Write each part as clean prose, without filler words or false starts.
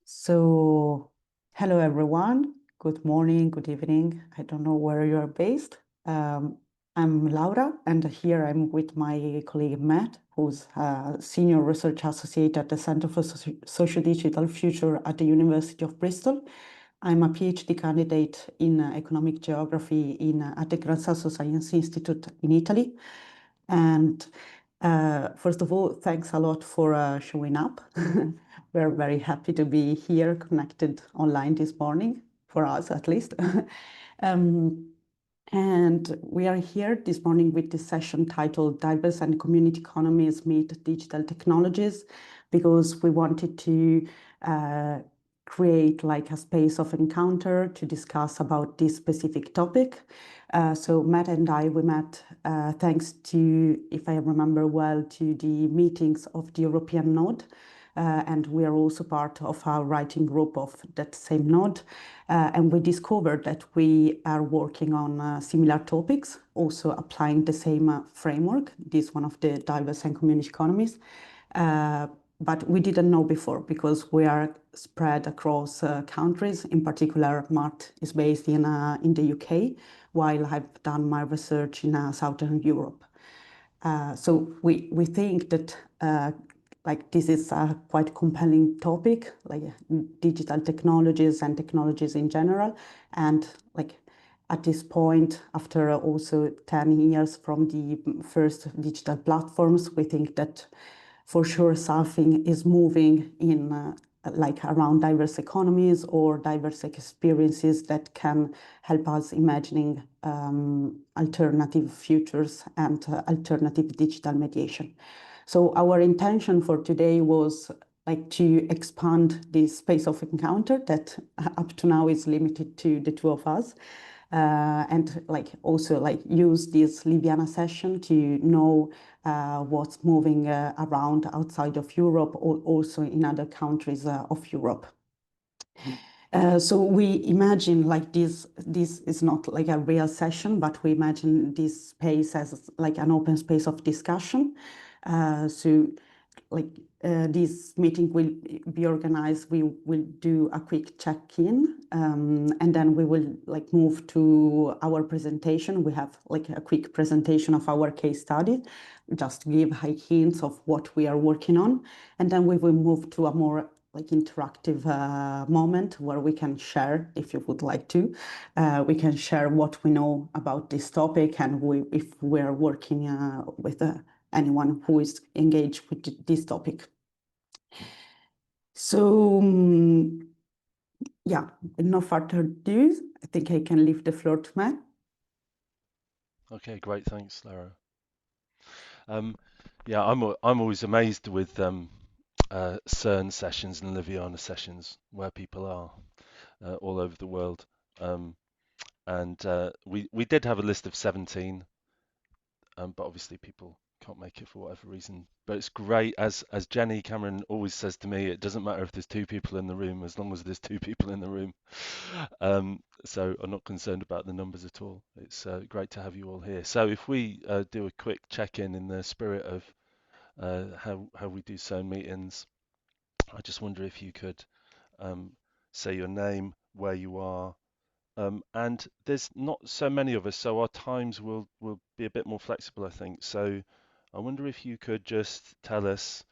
So, hello everyone. Good morning, good evening. I don't know where you are based. I'm Laura, and here I'm with my colleague Matt, who's a senior research associate at the Center for Socio-Digital Future at the University of Bristol. I'm a PhD candidate in economic geography at the Gran Sasso Science Institute in Italy. And first of all, thanks a lot for showing up. We're very happy to be here connected online this morning, for us at least. um, and we are here this morning with this session titled Diverse and Community Economies Meet Digital Technologies, because we wanted to create like a space of encounter to discuss about this specific topic. So Matt and we met thanks to, if I remember well, to the meetings of the European Node. And we are also part of a writing group of that same node. And we discovered that we are working on similar topics, also applying the same framework, this one of the diverse and community economies. But we didn't know before because we are spread across countries. In particular, Mart is based in the UK, while I've done my research in Southern Europe. So we think that like this is a quite compelling topic, like digital technologies and technologies in general. And like at this point, after also 10 years from the first digital platforms, we think that for sure something is moving in like around diverse economies or diverse experiences that can help us imagining alternative futures and alternative digital mediation. So our intention for today was like to expand this space of encounter that up to now is limited to the two of us. And like also like use this Liviana session to know what's moving around outside of Europe or also in other countries of Europe. So we imagine like this is not like a real session, but we imagine this space as like an open space of discussion. So like this meeting will be organized. We will do a quick check-in, and then we will like move to our presentation. We have like a quick presentation of our case study, just to give high hints of what we are working on. And then we will move to a more like interactive moment where we can share, if you would like to, we can share what we know about this topic and if we're working with anyone who is engaged with this topic. So yeah, no further ado, I think I can leave the floor to Matt. Okay, great. Thanks, Lara. Yeah, I'm always amazed with CERN sessions and Liviana sessions where people are all over the world. And we did have a list of 17, but obviously people can't make it for whatever reason. But it's great, as Jenny Cameron always says to me, it doesn't matter if there's two people in the room as long as there's two people in the room. So I'm not concerned about the numbers at all. It's great to have you all here. So if we do a quick check-in in the spirit of how we do CERN meetings, I just wonder if you could say your name, where you are, and there's not so many of us, so our times will be a bit more flexible, I think. So I wonder if you could just tell us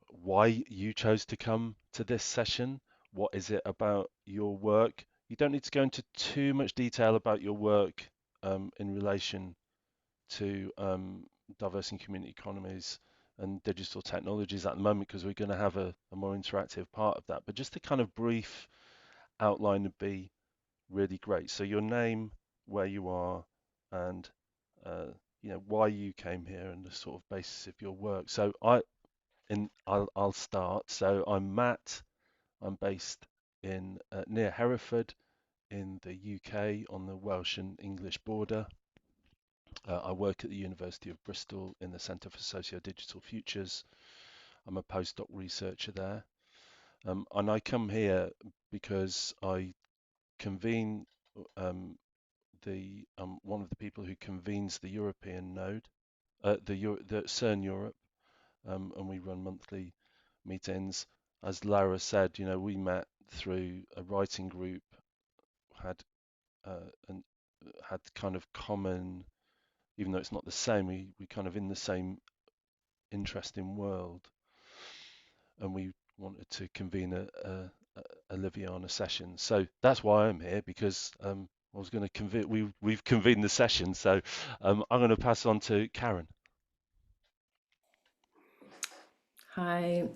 why you chose to come to this session. What is it about your work? You don't need to go into too much detail about your work in relation to diverse and community economies and digital technologies at the moment, because we're going to have a more interactive part of that. But just a kind of brief outline would be really great. So your name, where you are, and uh, why you came here, and the sort of basis of your work. So I'll start. So I'm Matt. I'm based in near Hereford in the UK on the Welsh and English border. I work at the University of Bristol in the Centre for Socio-Digital Futures. I'm a postdoc researcher there. And I come here because I convene one of the people who convenes the European node, the CERN Europe, and we run monthly meetings. as Laura said, we met through a writing group, had and had kind of common, even though it's not the same, we kind of in the same interesting world, and we wanted to convene a Liviana session. So that's why I'm here, because I was going to convene. We've convened the session, so I'm going to pass on to Karen. Hi,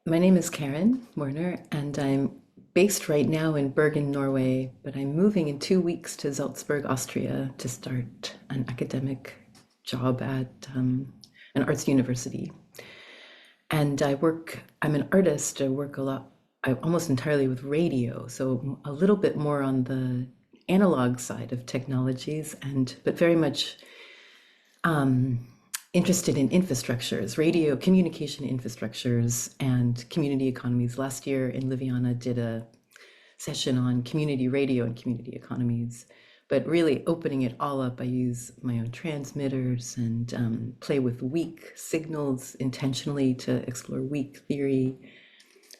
my name is Karen Werner, and I'm based right now in Bergen, Norway, but I'm moving in 2 weeks to Salzburg, Austria, to start an academic job at an arts university. And I'm an artist. I work a lot, almost entirely with radio, so a little bit more on the analog side of technologies, but very much interested in infrastructures, radio communication infrastructures, and community economies. Last year in Liviana did a session on community radio and community economies, but really opening it all up. I use my own transmitters and play with weak signals intentionally to explore weak theory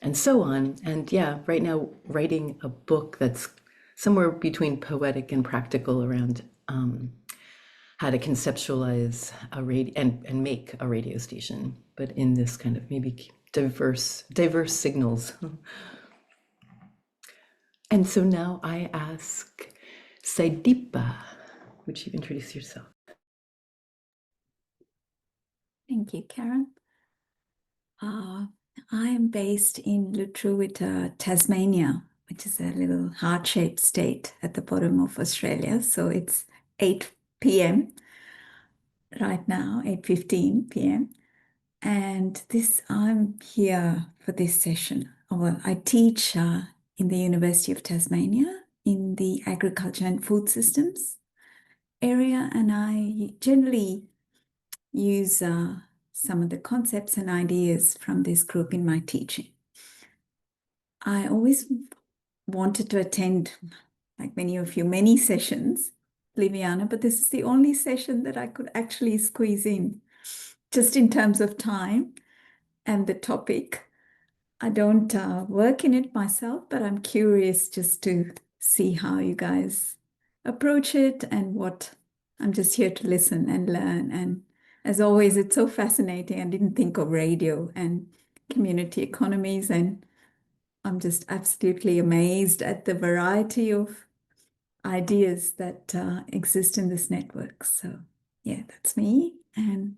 and so on. And yeah, right now writing a book that's somewhere between poetic and practical around how to conceptualize a radio and make a radio station, but in this kind of maybe diverse signals. And so now I ask Saidipa, would you introduce yourself? Thank you, Karen. I am based in Lutruwita, Tasmania, which is a little heart-shaped state at the bottom of Australia. So it's 8 p.m. right now, 8:15 p.m. And I'm here for this session. Well, I teach in the University of Tasmania in the agriculture and food systems area, and I generally use some of the concepts and ideas from this group in my teaching. I always wanted to attend, like many of you, many sessions, Liviana, but this is the only session that I could actually squeeze in, just in terms of time and the topic. I don't work in it myself, but I'm curious just to see how you guys approach it and I'm just here to listen and learn. And as always, it's so fascinating. I didn't think of radio and community economies, and I'm just absolutely amazed at the variety of ideas that exist in this network. So yeah, that's me. And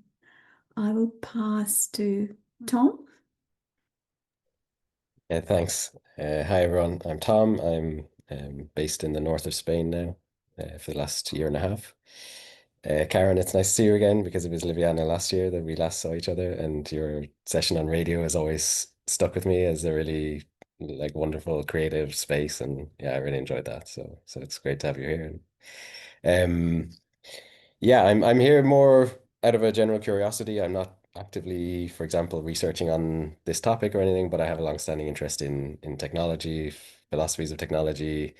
I will pass to Tom. Yeah, thanks. Hi, everyone. I'm Tom. I'm based in the north of Spain now for the last year and a half. Karen, it's nice to see you again, because it was Liviana last year that we last saw each other, and your session on radio has always stuck with me as a really wonderful creative space, and yeah, I really enjoyed that. So it's great to have you here. Um, yeah, I'm here more out of a general curiosity. I'm not actively, for example, researching on this topic or anything, but I have a long-standing interest in technology, philosophies of technology.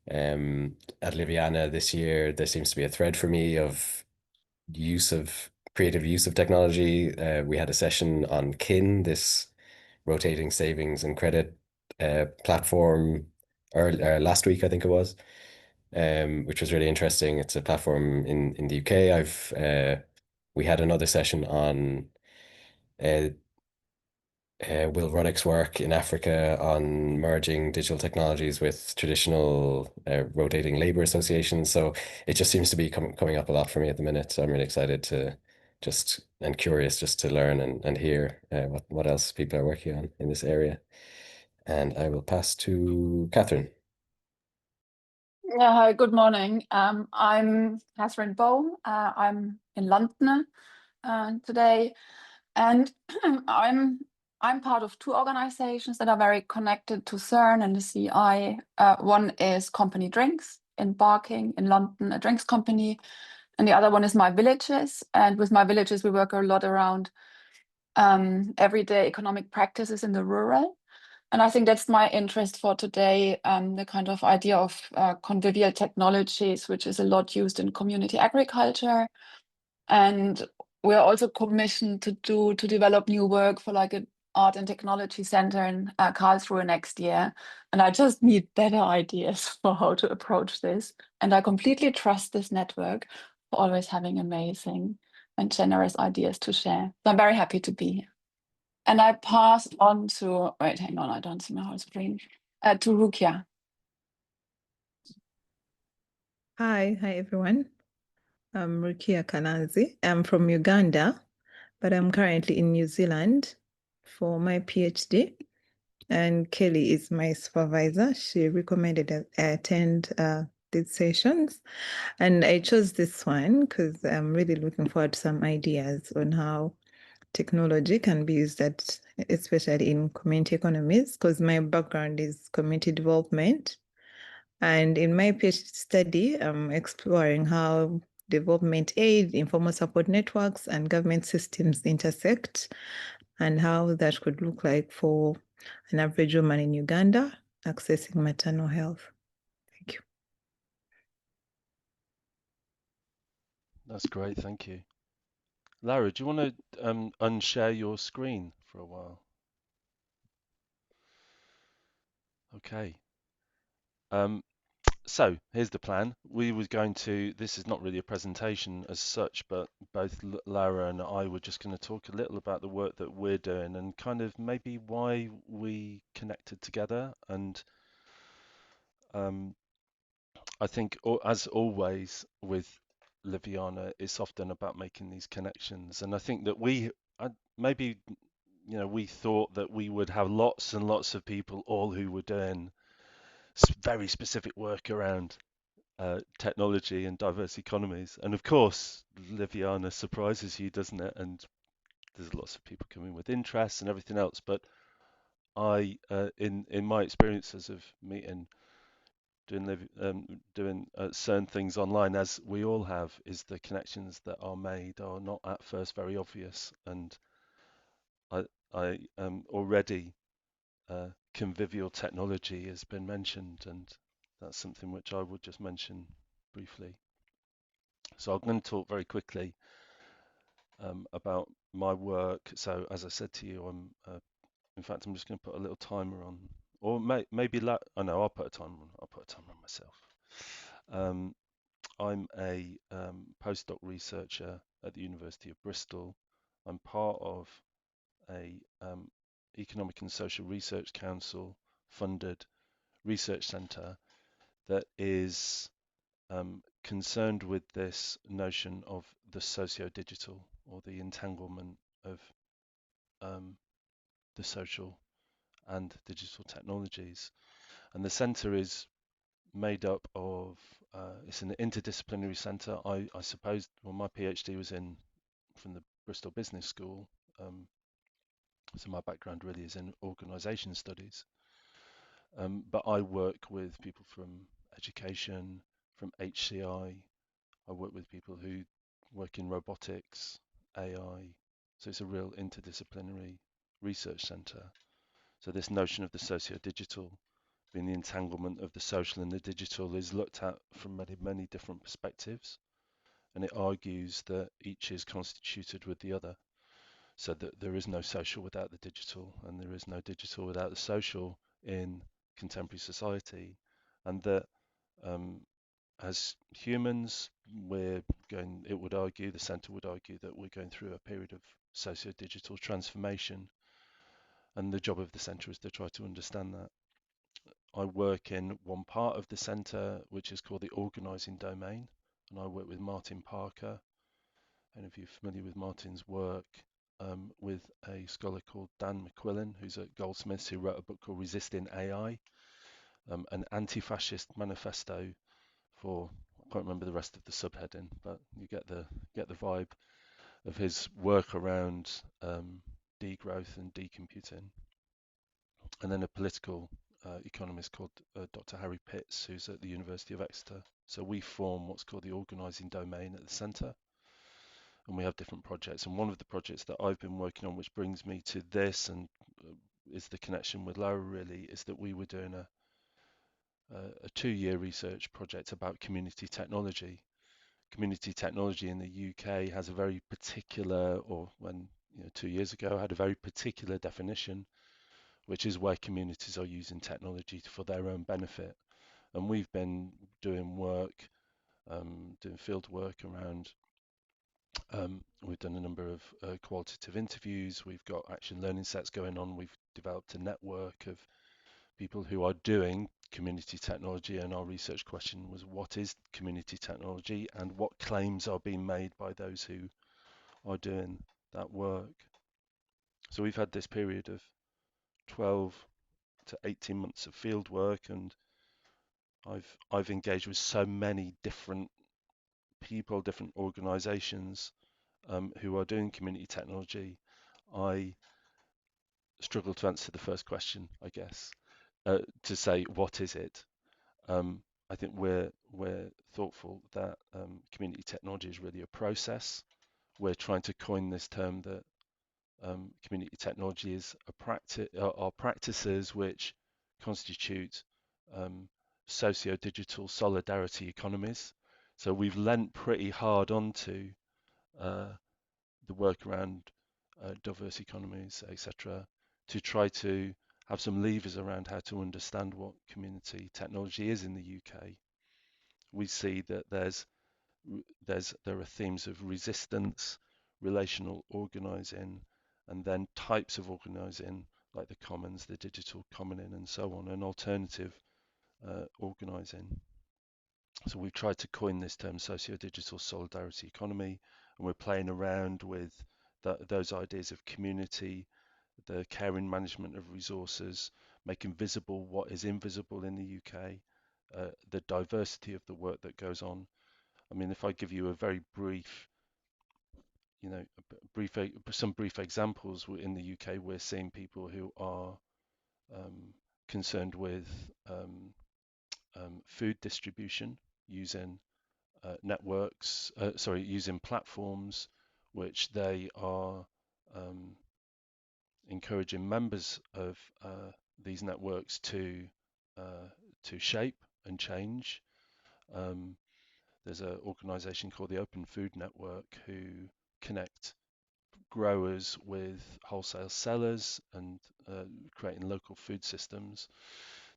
At Liviana this year, there seems to be a thread for me of creative use of technology. We had a session on Kin, this rotating savings and credit platform, last week, I think it was, which was really interesting. It's a platform in the UK. We had another session on uh, will Runix work in Africa on merging digital technologies with traditional rotating labor associations. So it just seems to be coming up a lot for me at the minute. So I'm really excited and curious just to learn and hear what else people are working on in this area. And I will pass to Catherine. Yeah, hi, good morning. I'm Catherine Bohm. I'm in London today, and I'm part of two organizations that are very connected to CERN and the CI. One is Company Drinks in Barking in London, a drinks company, and the other one is My Villages. And with My Villages, we work a lot around everyday economic practices in the rural. And I think that's my interest for today, the kind of idea of convivial technologies, which is a lot used in community agriculture. And we're also commissioned to develop new work for like a Art and Technology Center in Karlsruhe next year. And I just need better ideas for how to approach this. And I completely trust this network for always having amazing and generous ideas to share. So I'm very happy to be here. And I pass on to, wait, hang on, I don't see my whole screen, to Rukia. Hi everyone. I'm Rukia Kanazi. I'm from Uganda, but I'm currently in New Zealand for my PhD. And Kelly is my supervisor. She recommended that I attend these sessions. And I chose this one because I'm really looking forward to some ideas on how technology can be used especially in community economies, because my background is community development. And in my PhD study, I'm exploring how development aid, informal support networks, and government systems intersect, and how that could look like for an average woman in Uganda accessing maternal health. Thank you. That's great, thank you. Lara, do you want to unshare your screen for a while? Okay. So here's the plan. We were going to, this is not really a presentation as such, but both Lara and I were just going to talk a little about the work that we're doing and kind of maybe why we connected together. And I think, as always with Liviana, it's often about making these connections. And I think that maybe, you know, we thought that we would have lots and lots of people all who were doing very specific work around technology and diverse economies. And of course, Liviana surprises you, doesn't it? And there's lots of people coming with interests and everything else. But I, in my experiences of meeting, doing certain things online, as we all have, is the connections that are made are not at first very obvious. And I already convivial technology has been mentioned, and that's something which I would just mention briefly. So I'm going to talk very quickly about my work. So as I said to you, in fact, I'm just going to put a little timer on, or maybe I know I'll put a timer on. I'll put a timer on myself. I'm a postdoc researcher at the University of Bristol. I'm part of a Economic and Social Research Council funded research centre that is concerned with this notion of the socio-digital, or the entanglement of the social and digital technologies. And the centre is made up of, it's an interdisciplinary centre. I suppose, well, my PhD was from the Bristol Business School, so my background really is in organisation studies. But I work with people from education, from HCI. I work with people who work in robotics, AI. So it's a real interdisciplinary research centre. So this notion of the socio-digital, being the entanglement of the social and the digital, is looked at from many, many different perspectives. And it argues that each is constituted with the other. So that there is no social without the digital, and there is no digital without the social in contemporary society. And that as humans, it would argue, the centre would argue, that we're going through a period of socio-digital transformation, and the job of the centre is to try to understand that. I work in one part of the centre, which is called the organising domain, and I work with Martin Parker. And if you're familiar with Martin's work, with a scholar called Dan McQuillan, who's at Goldsmiths, who wrote a book called Resisting AI, an anti-fascist manifesto for, I can't remember the rest of the subheading, but you get the vibe of his work around degrowth and decomputing. And then a political economist called Dr. Harry Pitts, who's at the University of Exeter. So we form what's called the organising domain at the centre, and we have different projects. And one of the projects that I've been working on, which brings me to this and is the connection with Lara really, is that we were doing a 2-year research project about community technology. Community technology in the UK has a very particular, or when 2 years ago had a very particular definition, which is where communities are using technology for their own benefit. And we've been doing work, doing field work around, we've done a number of qualitative interviews, we've got action learning sets going on, we've developed a network of people who are doing community technology, and our research question was, what is community technology and what claims are being made by those who are doing that work? So we've had this period of 12 to 18 months of field work, and I've engaged with so many different people, different organizations who are doing community technology. I struggle to answer the first question, I guess, to say what is it. I think we're thoughtful that community technology is really a process. We're trying to coin this term that community technology is are practices which constitute socio-digital solidarity economies. So we've lent pretty hard onto the work around diverse economies, etc., to try to have some levers around how to understand what community technology is in the UK. We see that there are themes of resistance, relational organising, and then types of organising like the commons, the digital commoning, and so on, and alternative organising. So we've tried to coin this term socio-digital solidarity economy, and we're playing around with those ideas of community, the caring management of resources, making visible what is invisible in the UK, the diversity of the work that goes on. I mean, if I give you a very brief, some brief examples, in the UK, we're seeing people who are concerned with food distribution using networks, using platforms, which they are encouraging members of these networks to shape and change. There's an organisation called the Open Food Network who connect growers with wholesale sellers and creating local food systems.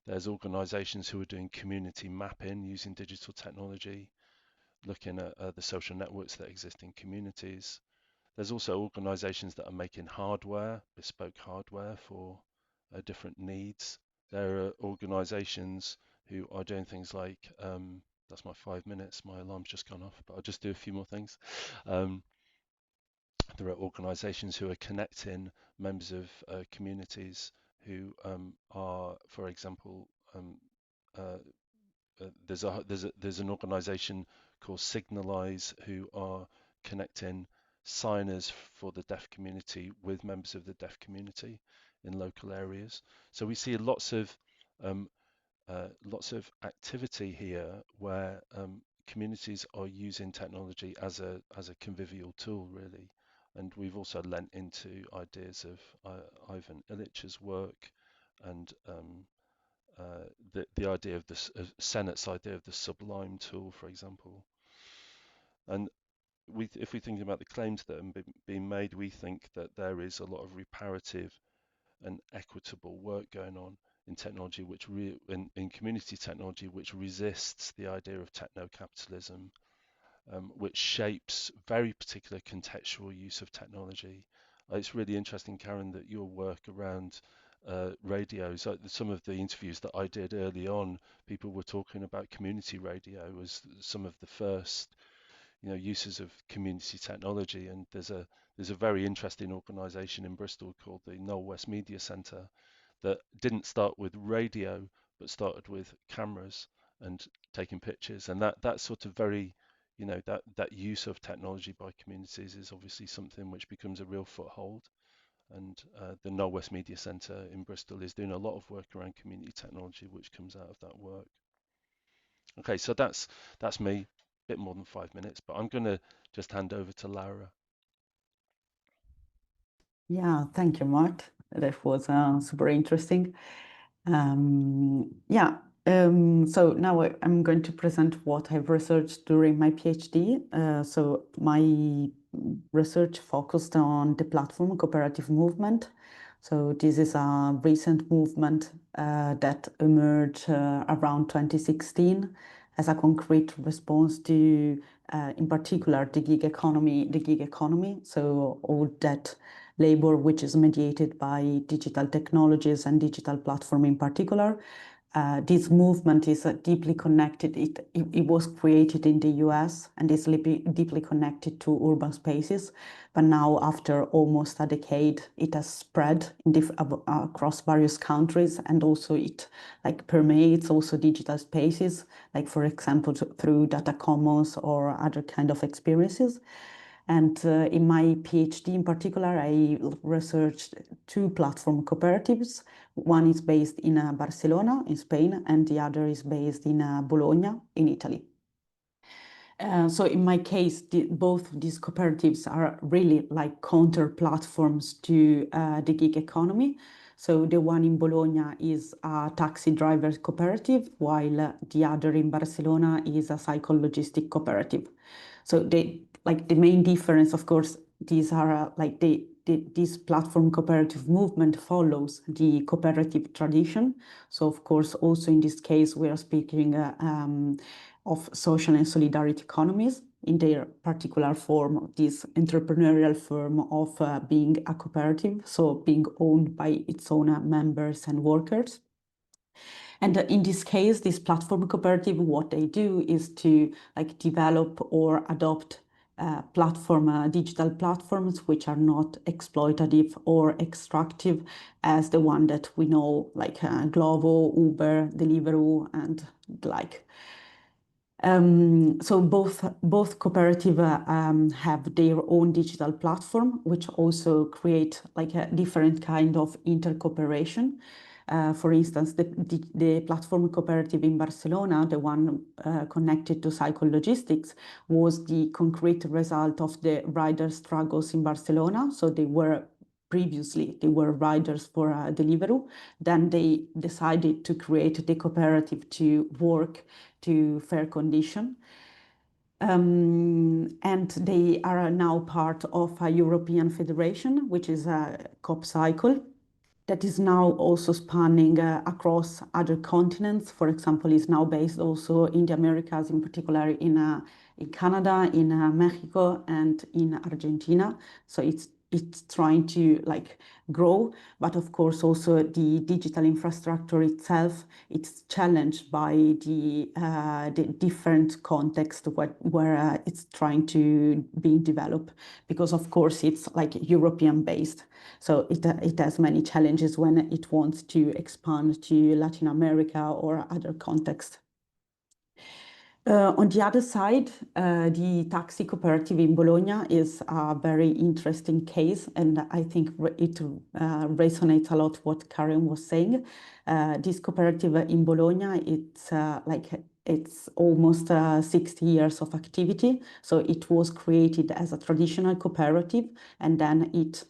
There's organisations who are doing community mapping using digital technology, looking at the social networks that exist in communities. There's also organisations that are making hardware, bespoke hardware for different needs. There are organisations who are doing things like, that's my 5 minutes, my alarm's just gone off, but I'll just do a few more things. There are organisations who are connecting members of communities who are, for example, there's an organisation called Signalise who are connecting signers for the deaf community with members of the deaf community in local areas. So we see lots of activity here where communities are using technology as a convivial tool, really. And we've also lent into ideas of Ivan Illich's work and the idea of the Senate's idea of the sublime tool, for example. And if we think about the claims that are being made, we think that there is a lot of reparative and equitable work going on in technology, in community technology, which resists the idea of techno-capitalism, which shapes very particular contextual use of technology. It's really interesting, Karen, that your work around radio, so some of the interviews that I did early on, people were talking about community radio as some of the first uses of community technology. And there's a very interesting organisation in Bristol called the Knoll West Media Centre that didn't start with radio but started with cameras and taking pictures, and that sort of very that use of technology by communities is obviously something which becomes a real foothold. And the Knoll West Media Centre in Bristol is doing a lot of work around community technology, which comes out of that work. Okay, so that's me, a bit more than 5 minutes, but I'm going to just hand over to Laura. Yeah, thank you, Matt. That was super interesting. Yeah, So now I'm going to present what I've researched during my PhD. So my research focused on the platform cooperative movement. So this is a recent movement that emerged around 2016 as a concrete response to, in particular, the gig economy. So all that labor which is mediated by digital technologies and digital platform in particular. This movement is deeply connected. It was created in the US and is deeply connected to urban spaces. But now, after almost a decade, it has spread across various countries, and also it permeates also digital spaces, like for example through data commons or other kind of experiences. And in my PhD in particular, I researched two platform cooperatives. One is based in Barcelona in Spain, and the other is based in Bologna in Italy. So in my case, both these cooperatives are really like counter platforms to the gig economy. So the one in Bologna is a taxi driver cooperative, while the other in Barcelona is a cycle logistic cooperative. So the main difference, of course, these are this platform cooperative movement follows the cooperative tradition. So of course, also in this case, we are speaking of social and solidarity economies in their particular form, this entrepreneurial form of being a cooperative, so being owned by its own members and workers. And in this case, this platform cooperative, what they do is to develop or adopt digital platforms which are not exploitative or extractive as the one that we know, like Glovo, Uber, Deliveroo, and like. So both cooperative have their own digital platform, which also create like a different kind of intercooperation. For instance, the platform cooperative in Barcelona, the one connected to cycle logistics, was the concrete result of the rider struggles in Barcelona. So previously they were riders for Deliveroo. Then they decided to create the cooperative to work to fair condition. And they are now part of a European federation, which is a COP-cycle, that is now also spanning across other continents. For example, is now based also in the Americas, in particular in Canada, in Mexico, and in Argentina. So it's trying to grow, but of course also the digital infrastructure itself, it's challenged by the different context where it's trying to be developed, because of course it's European based. So it has many challenges when it wants to expand to Latin America or other contexts. On the other side, the taxi cooperative in Bologna is a very interesting case, and I think it resonates a lot what Karen was saying. This cooperative in Bologna, it's almost 60 years of activity. So it was created as a traditional cooperative, and then it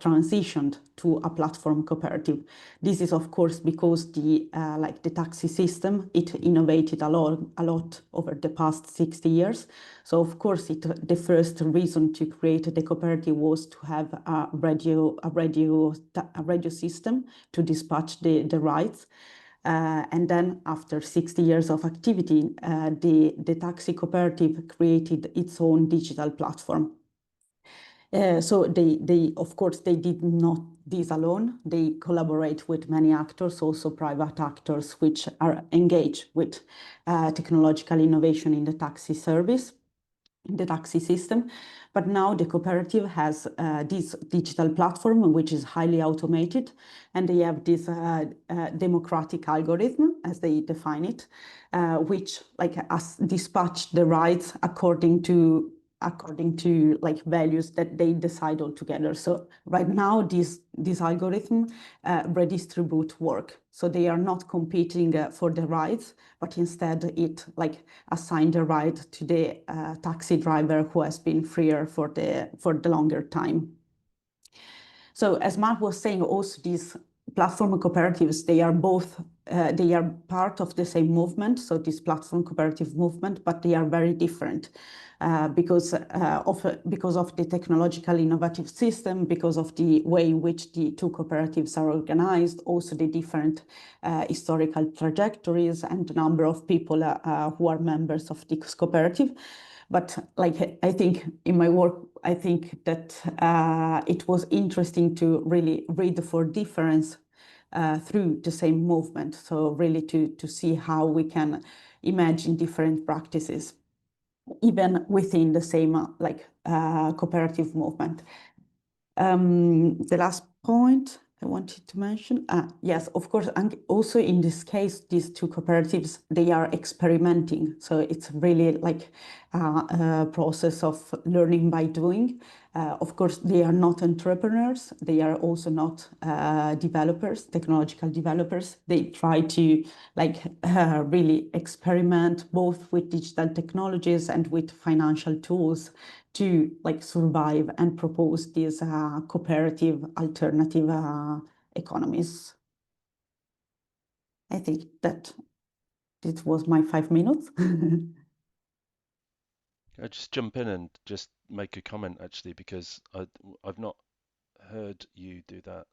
transitioned to a platform cooperative. This is of course because the taxi system, it innovated a lot over the past 60 years. So of course the first reason to create the cooperative was to have a radio system to dispatch the rides. And then after 60 years of activity, the taxi cooperative created its own digital platform. So they of course they did not this alone. They collaborate with many actors, also private actors, which are engaged with technological innovation in the taxi service, in the taxi system. But now the cooperative has this digital platform, which is highly automated, and they have this democratic algorithm, as they define it, which dispatch the rides according to values that they decide altogether. So right now, this algorithm redistribute work. So they are not competing for the rides, but instead it assign the ride to the taxi driver who has been freer for the longer time. So as Mark was saying, also this platform cooperatives, they are both, they are part of the same movement, so this platform cooperative movement, but they are very different because of the technological innovative system, because of the way in which the two cooperatives are organized, also the different historical trajectories and the number of people who are members of this cooperative. But like, I think in my work, I think that it was interesting to really read for difference through the same movement. So really to see how we can imagine different practices, even within the same cooperative movement. The last point I wanted to mention, yes, of course, and also in this case, these two cooperatives, they are experimenting. So it's really like a process of learning by doing. Of course, they are not entrepreneurs. They are also not developers, technological developers. They try to really experiment both with digital technologies and with financial tools to survive and propose these cooperative alternative economies. I think that it was my 5 minutes. I just jump in and just make a comment actually, because I've not heard you do that,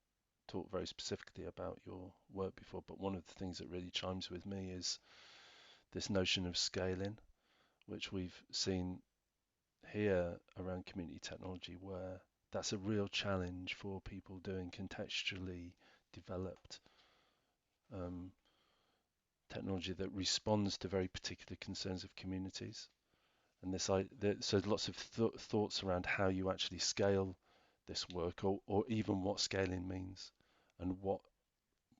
talk very specifically about your work before, but one of the things that really chimes with me is this notion of scaling, which we've seen here around community technology, where that's a real challenge for people doing contextually developed technology that responds to very particular concerns of communities. And so lots of thoughts around how you actually scale this work, or even what scaling means, and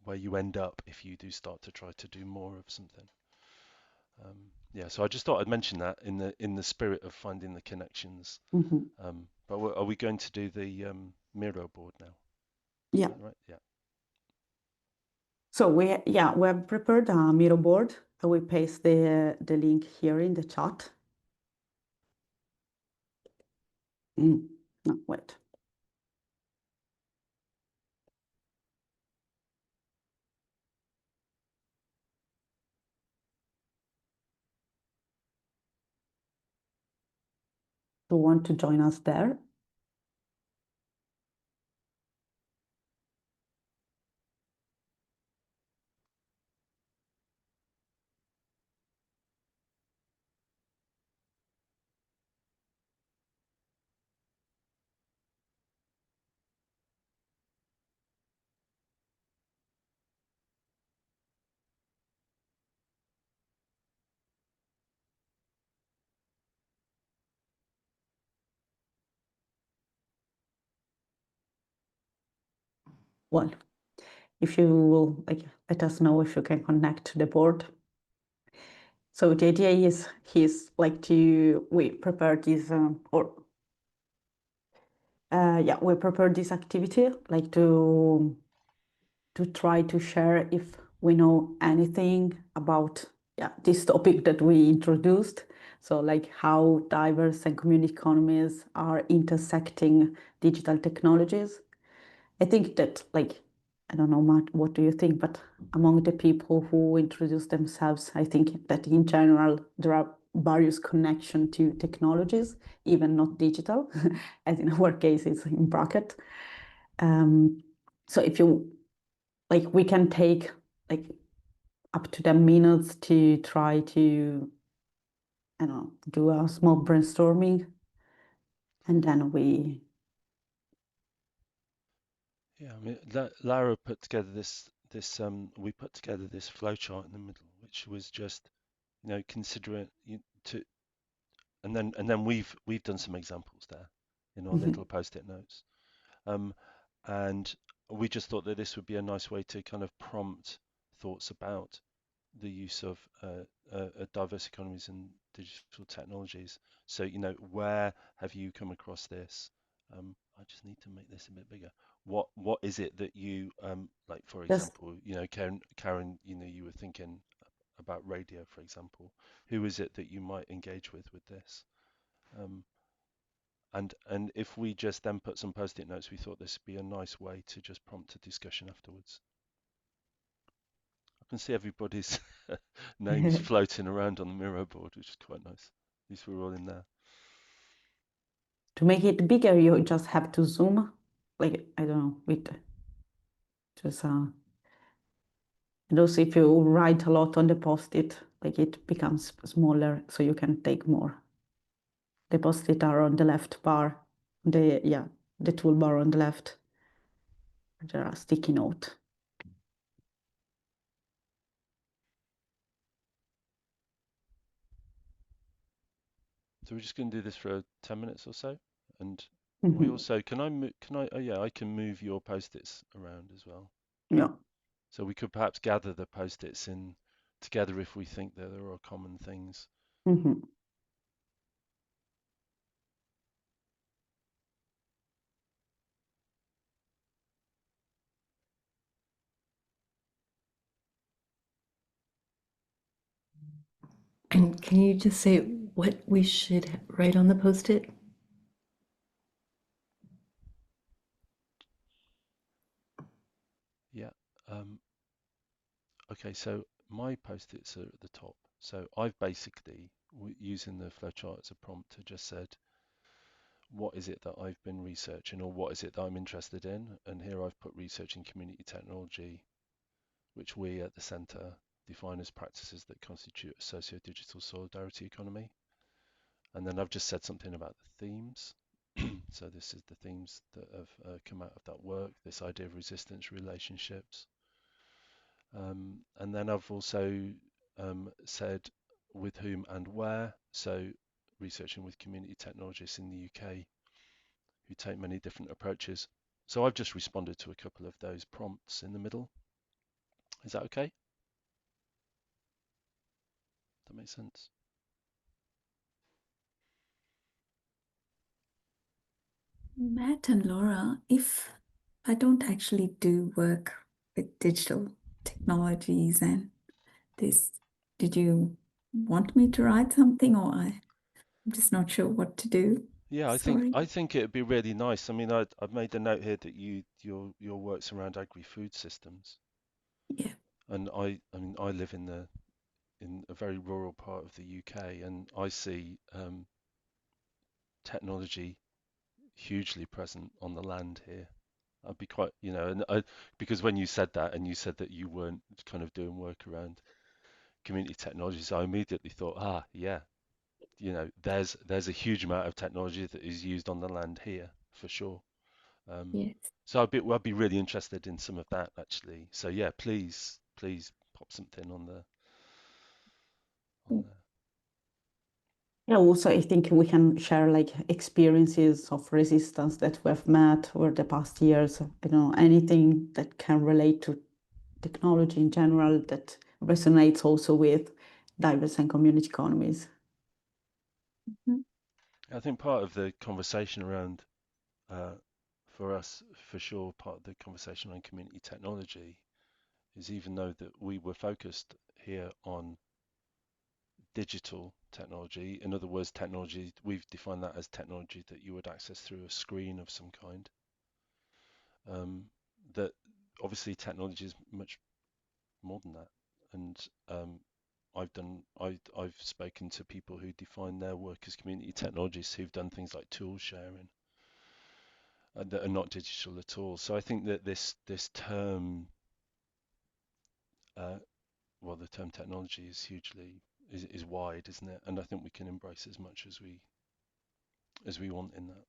where you end up if you do start to try to do more of something. Yeah, so I just thought I'd mention that in the spirit of finding the connections. But are we going to do the Miro board now? Yeah. Right. Yeah. So we have prepared a Miro board. We paste the link here in the chat. No, wait. Do you want to join us there? Well, if you will let us know if you can connect to the board. So the idea is we prepare this we prepare this activity to try to share if we know anything about this topic that we introduced. So how diverse and community economies are intersecting digital technologies. I think that I don't know, Matt, what do you think? But among the people who introduce themselves, I think that in general, there are various connections to technologies, even not digital, as in our case, it's in bracket. So if you, we can take up to 10 minutes to try to, I don't know, do a small brainstorming, and then we... Yeah, I mean, Lara put together we put together this flowchart in the middle, which was just, considering and then we've done some examples there in our little post-it notes, and we just thought that this would be a nice way to kind of prompt thoughts about the use of diverse economies and digital technologies. So, where have you come across this? I just need to make this a bit bigger. What is it that you like? For example, Karen, you were thinking about radio, for example. Who is it that you might engage with this? And if we just then put some post-it notes, we thought this would be a nice way to just prompt a discussion afterwards. can see everybody's names floating around on the Miro board, which is quite nice. At least we're all in there. To make it bigger, you just have to zoom, like, I don't know, with just, and also if you write a lot on the post-it, like it becomes smaller, so you can take more. The post-it are on the left bar, the toolbar on the left. There are sticky note. So we're just going to do this for 10 minutes or so, and we Mhm. also oh yeah, I can move your post-its around as well. Yeah. So we could perhaps gather the post-its in together if we think that there are common things. Mhm. And can you just say what we should write on the post-it? Yeah. Okay, so my post-its are at the top. So I've basically, using the flowchart as a prompt, just said, what is it that I've been researching, or what is it that I'm interested in? And here I've put research in community technology, which we at the centre define as practices that constitute a socio-digital solidarity economy. And then I've just said something about the themes. So this is the themes that have come out of that work, this idea of resistance, relationships. And then I've also said with whom and where. So researching with community technologists in the UK who take many different approaches. So I've just responded to a couple of those prompts in the middle. Is that okay? That makes sense? Matt and Laura, if I don't actually do work with digital technologies and this, did you want me to write something, or I'm just not sure what to do? Yeah, Sorry. I think it'd be really nice. I mean, I've made a note here that your work's around agri-food systems, Yeah. and I mean I live in a very rural part of the UK, and I see technology hugely present on the land here. I'd be quite, because when you said that and you said that you weren't kind of doing work around community technologies, I immediately thought, yeah, there's a huge amount of technology that is used on the land here for sure. Yes. So I'd be really interested in some of that actually. So yeah, please pop something on Mm. there. Yeah, also I think we can share like experiences of resistance that we have met over the past years. Anything that can relate to technology in general that resonates also with diverse and community economies. Mhm. I think part of the conversation around, for us, for sure, part of the conversation on community technology is even though that we were focused here on digital technology, in other words, technology, we've defined that as technology that you would access through a screen of some kind. That obviously technology is much more than that, and I've spoken to people who define their work as community technologists who've done things like tool sharing that are not digital at all. So I think that this term, well, the term technology is hugely is wide, isn't it? And I think we can embrace as much as we want in that.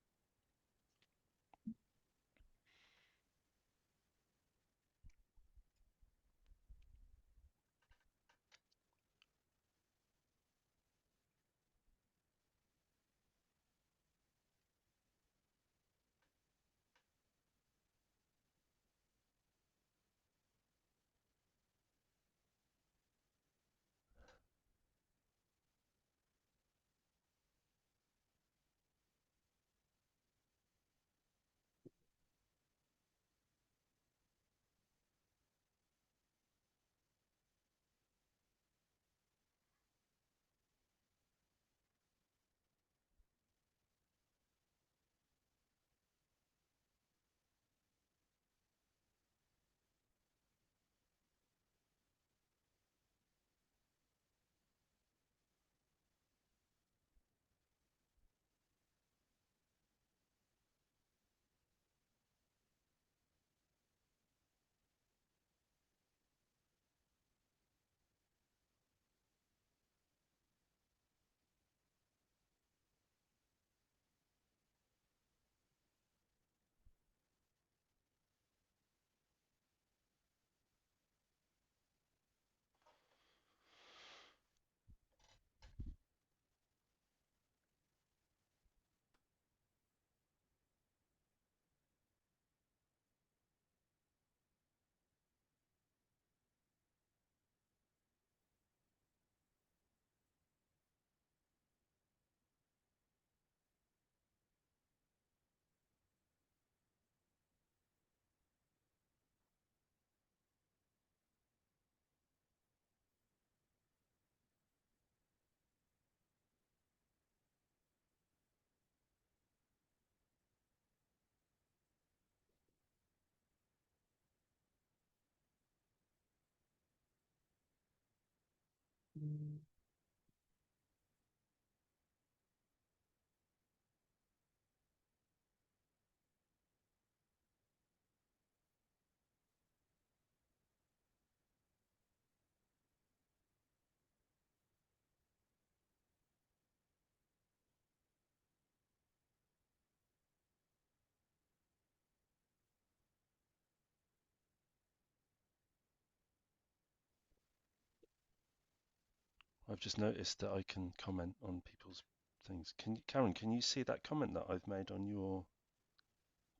I've just noticed that I can comment on people's things. Karen, can you see that comment that I've made on your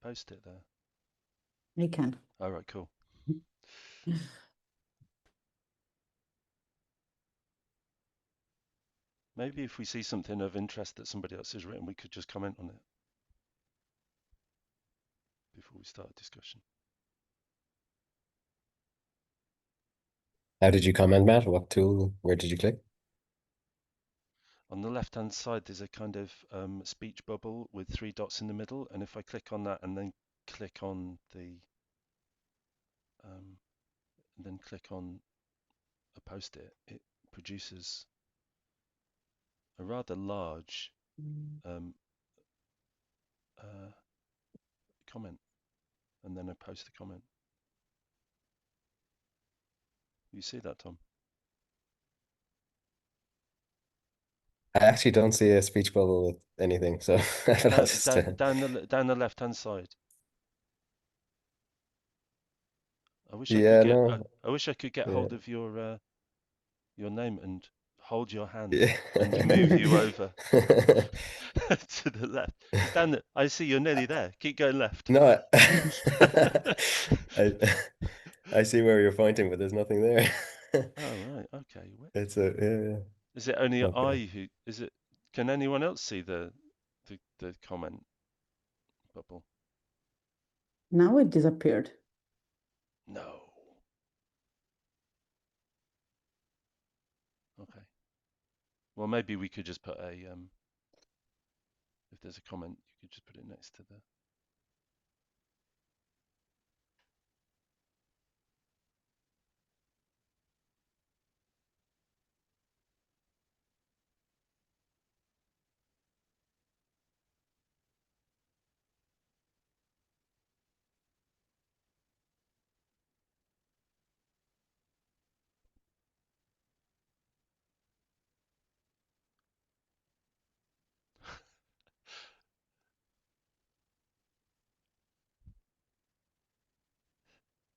post-it there? I can. All right, cool. Maybe if we see something of interest that somebody else has written, we could just comment on it before we start a discussion. How did you comment, Matt? What tool? Where did you click? On the left-hand side, there's a kind of speech bubble with 3 dots in the middle, and if I click on that and then click on a post-it, it produces a rather large comment, and then I post the comment. You see that, Tom? I actually don't see a speech bubble with anything, so I'll just down the left-hand side. I wish I yeah, could get. no, I wish I could get yeah, hold of your name and hold your hand yeah. and move you over to the left. It's down the. I see you're nearly there. Keep going left. No, I, I see where you're pointing, but there's nothing there. Oh right, okay. It's a yeah, Is it only okay. I who? Is it? Can anyone else see the comment bubble? Now it disappeared. No. Okay. Well, maybe we could just put a if there's a comment, you could just put it next to the.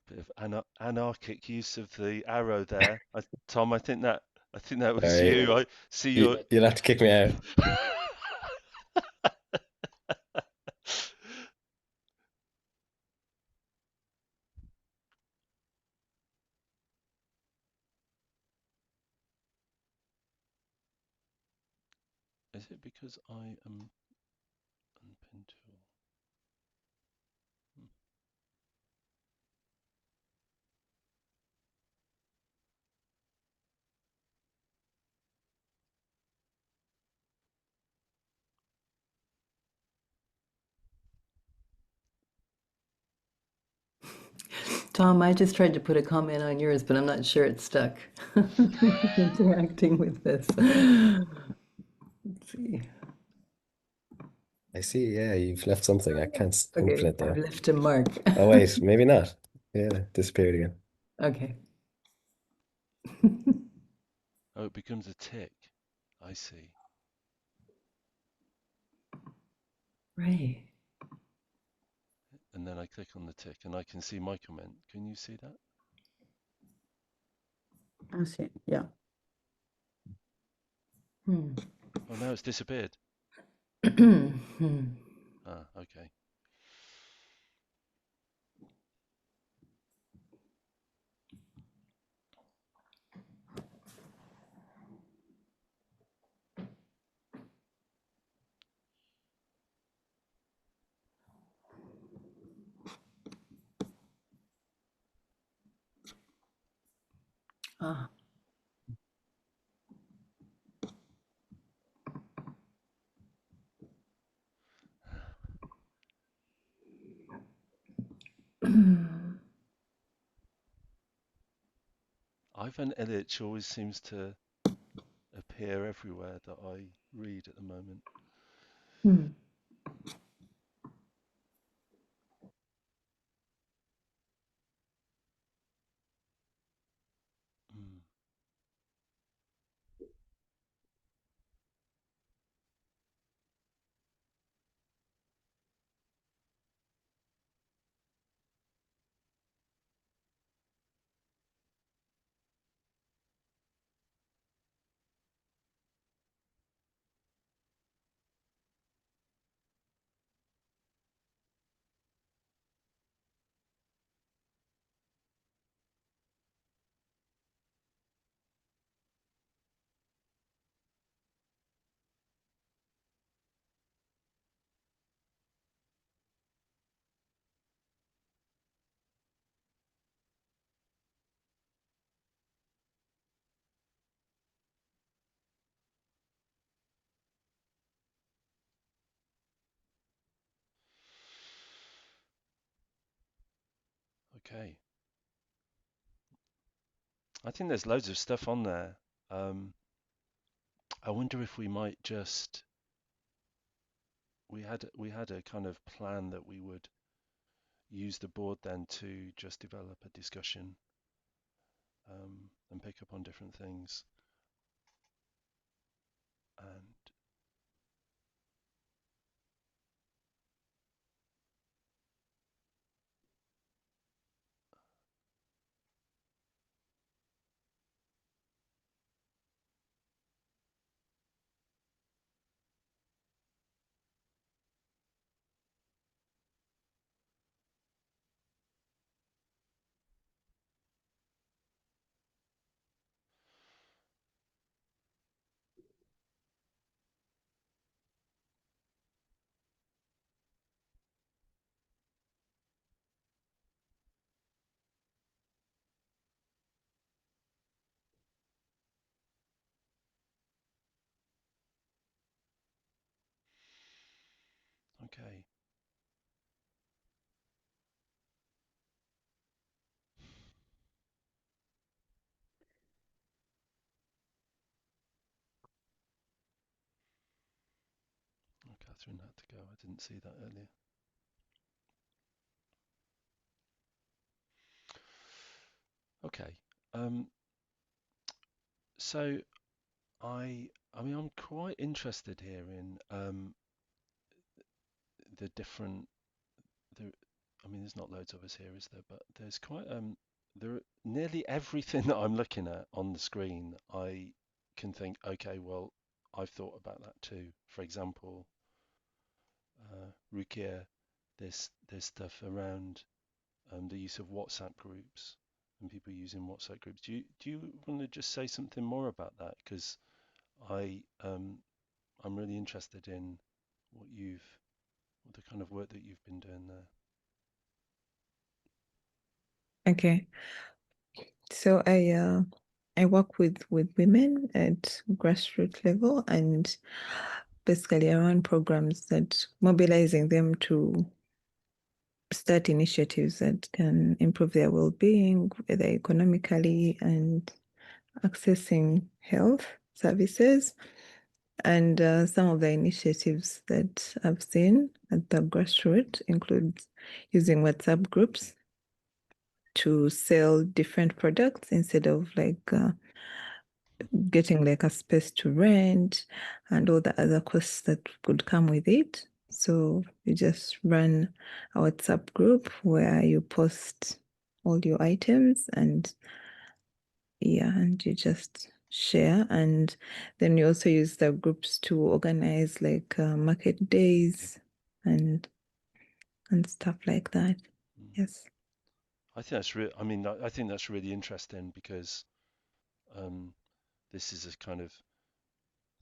Bit of anarchic use of the arrow there. Tom, I think that All was right, you. I see your. you'll have to kick me out. Is it because I am unpinned tool? Tom, I just tried to put a comment on yours, but I'm not sure it's stuck. Interacting with this. Let's see. I see. Yeah, you've left something. I can't open Okay, it I've though. left a mark. Oh wait, maybe not. Yeah, disappeared again. Okay. Oh, it becomes a tick. I see. Right. And then I click on the tick, and I can see my comment. Can you see that? I see. Yeah. Oh, now it's disappeared. Hmm. Ah, okay. Ah. Ivan Illich always seems to appear everywhere that I read at the moment. Hmm. Mm. Okay. I think there's loads of stuff on there. I wonder if we might just we had a kind of plan that we would use the board then to just develop a discussion and pick up on different things. And okay. Oh, Catherine had to go. I didn't see that earlier. Okay. So I mean I'm quite interested here in the different there I mean there's not loads of us here, is there? But there's quite there nearly everything that I'm looking at on the screen I can think, okay, well, I've thought about that too. For example, Rukia, there's stuff around the use of WhatsApp groups and people using WhatsApp groups. Do you want to just say something more about that? Because I'm really interested in what the kind of work that you've been doing there. Okay. So I work with women at grassroots level and basically around programs that mobilizing them to start initiatives that can improve their well-being, whether economically and accessing health services. And some of the initiatives that I've seen at the grassroots include using WhatsApp groups to sell different products instead of like getting like a space to rent and all the other costs that could come with it. So you just run a WhatsApp group where you post all your items and and you just share. And then you also use the groups to organize like market days and stuff like that. Mm. Yes. I think that's I mean, I think that's really interesting because this is a kind of,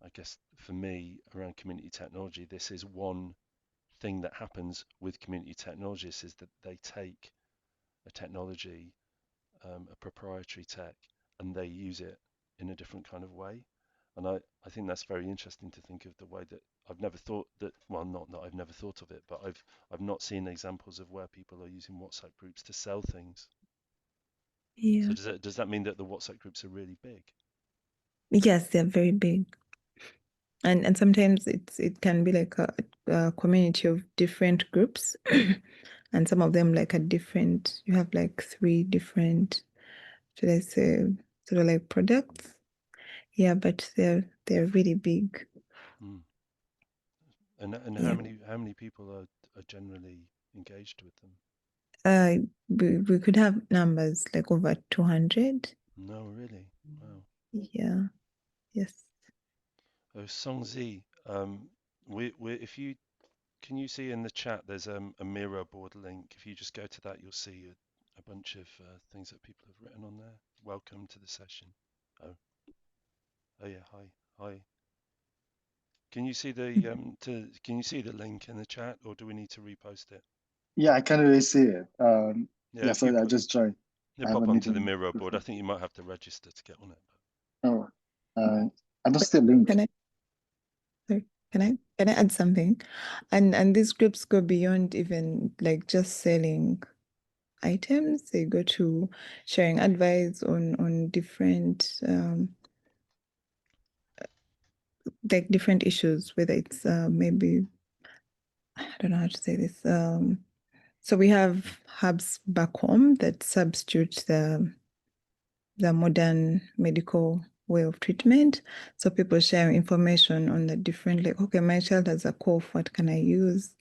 I guess, for me around community technology, this is one thing that happens with community technologists is that they take a technology, a proprietary tech, and they use it in a different kind of way. And I think that's very interesting to think of the way that I've never thought that, well, not that I've never thought of it, but I've not seen examples of where people are using WhatsApp groups to sell things. Yeah. So does that mean that the WhatsApp groups are really big? Yes, they're very big. And sometimes it can be like a community of different groups. And some of them like a different, you have like 3 different, should I say, sort of like products. Yeah, but they're really big. Mm. And Yeah. how many people are generally engaged with them? We could have numbers like over 200. No, really? Wow. Yeah. Yes. Oh, Songzi, if you can you see in the chat there's a Miro board link. If you just go to that, you'll see a bunch of things that people have written on there. Welcome to the session. Oh yeah, hi. Can you see the can you see the link in the chat, or do we need to repost it? Yeah, I can't really see it. Yeah, Yeah, if you so I just joined. you I have a pop onto the meeting Miro board. I before. think you might have to register to get on it. Oh, I don't see a link. Can I sorry, can I add something? And these groups go beyond even like just selling items. They go to sharing advice on different like different issues, whether it's maybe I don't know how to say this. So we have hubs back home that substitute the modern medical way of treatment. So people share information on the different, like, okay, my child has a cough, what can I use?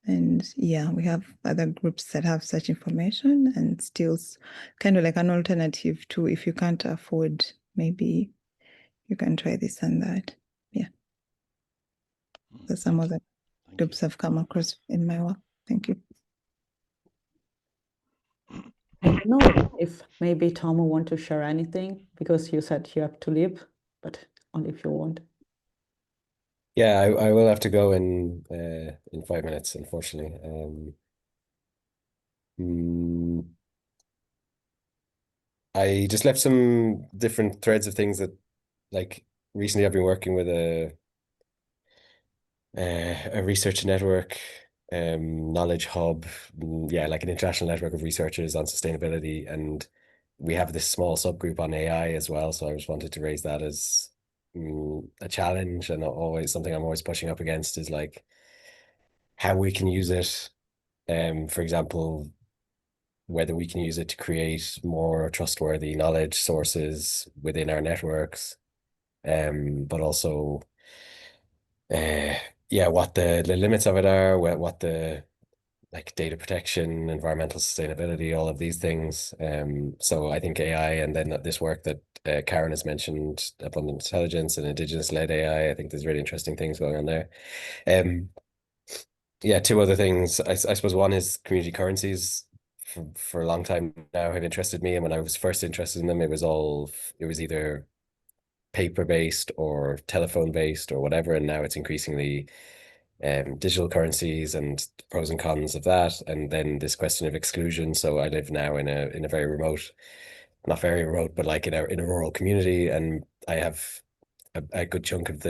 And yeah, we have other groups that have such information and still kind of like an alternative to if you can't afford, maybe you can try this and that. Yeah. So some Thank other you. groups have come across in my work. Thank you. I don't know if maybe Tom will want to share anything because you said you have to leave, but only if you want. Yeah, I will have to go in 5 minutes, unfortunately. I just left some different threads of things that, like, recently I've been working with a research network, knowledge hub, yeah, like an international network of researchers on sustainability, and we have this small subgroup on AI as well. So I just wanted to raise that as a challenge, and always something I'm always pushing up against is like how we can use it. For example, whether we can use it to create more trustworthy knowledge sources within our networks, but also yeah, what the limits of it are, what the like data protection, environmental sustainability, all of these things. So I think AI and then this work that Karen has mentioned, abundant intelligence and indigenous-led AI, I think there's really interesting things going on there. Yeah, 2 other things. I suppose one is community currencies. For a long time now have interested me, and when I was first interested in them, it was either paper-based or telephone-based or whatever, and now it's increasingly digital currencies and pros and cons of that, and then this question of exclusion. So I live now in a very remote, not very remote, but like in a rural community, and I have a good chunk of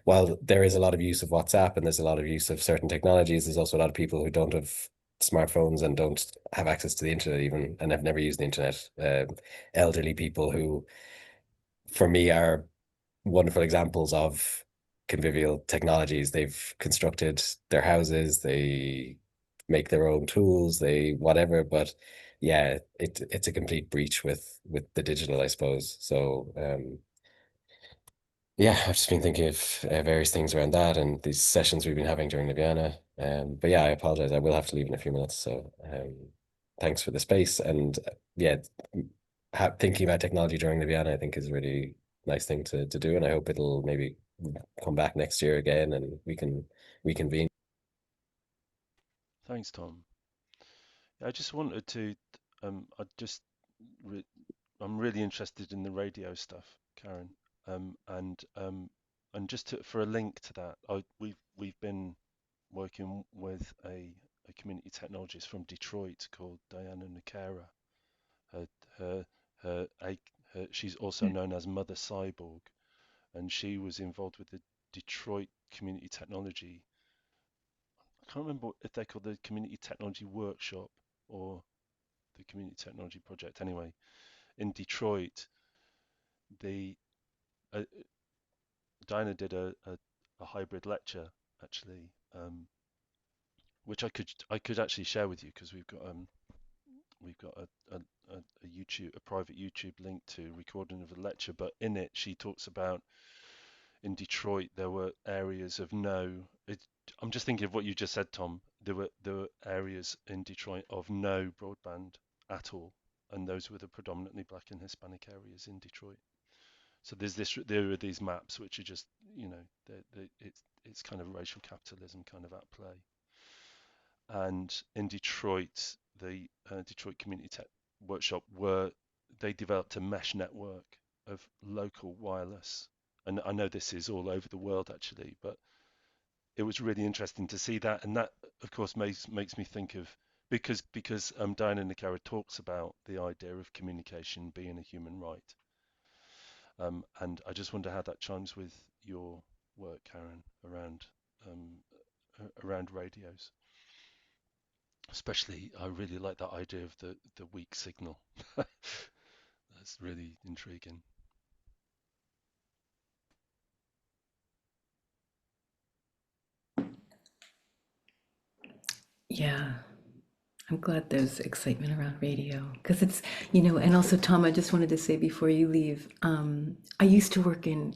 while there is a lot of use of WhatsApp and there's a lot of use of certain technologies, there's also a lot of people who don't have smartphones and don't have access to the internet even, and have never used the internet. Elderly people who, for me, are wonderful examples of convivial technologies. They've constructed their houses, they make their own tools, they whatever, but yeah, it's a complete breach with the digital, I suppose. So yeah, I've just been thinking of various things around that and these sessions we've been having during Ljubljana. But yeah, I apologize. I will have to leave in a few minutes. So thanks for the space. And yeah, thinking about technology during Ljubljana, I think is a really nice thing to do. And I hope it'll maybe come back next year again and we can reconvene. Thanks, Tom. I just wanted to I just I'm really interested in the radio stuff, Karen. And just for a link to that, we've been working with a community technologist from Detroit called Diana Nakara. Her, her, she's also known as Mother Cyborg, and she was involved with the Detroit Community Technology. I can't remember if they called the Community Technology Workshop or the Community Technology Project. Anyway, in Detroit, the Diana did a hybrid lecture actually, which I could actually share with you because we've got a YouTube, a private YouTube link to recording of a lecture. But in it, she talks about in Detroit there were areas of I'm just thinking of what you just said, Tom. There were areas in Detroit of no broadband at all, and those were the predominantly Black and Hispanic areas in Detroit. So there are these maps which are just, it's kind of racial capitalism kind of at play. And in Detroit, the Detroit Community Tech Workshop they developed a mesh network of local wireless. And I know this is all over the world actually, but it was really interesting to see that. And that, of course, makes me think of because Diana Nakara talks about the idea of communication being a human right. And I just wonder how that chimes with your work, Karen, around radios. Especially, I really like that idea of the weak signal. That's really intriguing. Yeah, I'm glad there's excitement around radio because it's, and also, Tom, I just wanted to say before you leave, I used to work in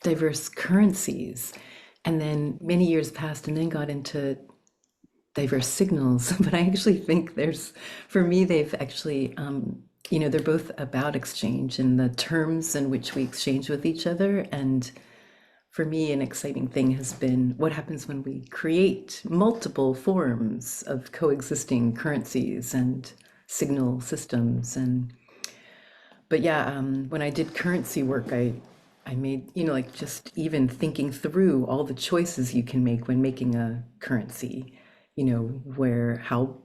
diverse currencies, and then many years passed and then got into diverse signals. But I actually think for me, they've actually, they're both about exchange and the terms in which we exchange with each other. And for me, an exciting thing has been what happens when we create multiple forms of coexisting currencies and signal systems. But yeah, when I did currency work, I made, like just even thinking through all the choices you can make when making a currency, how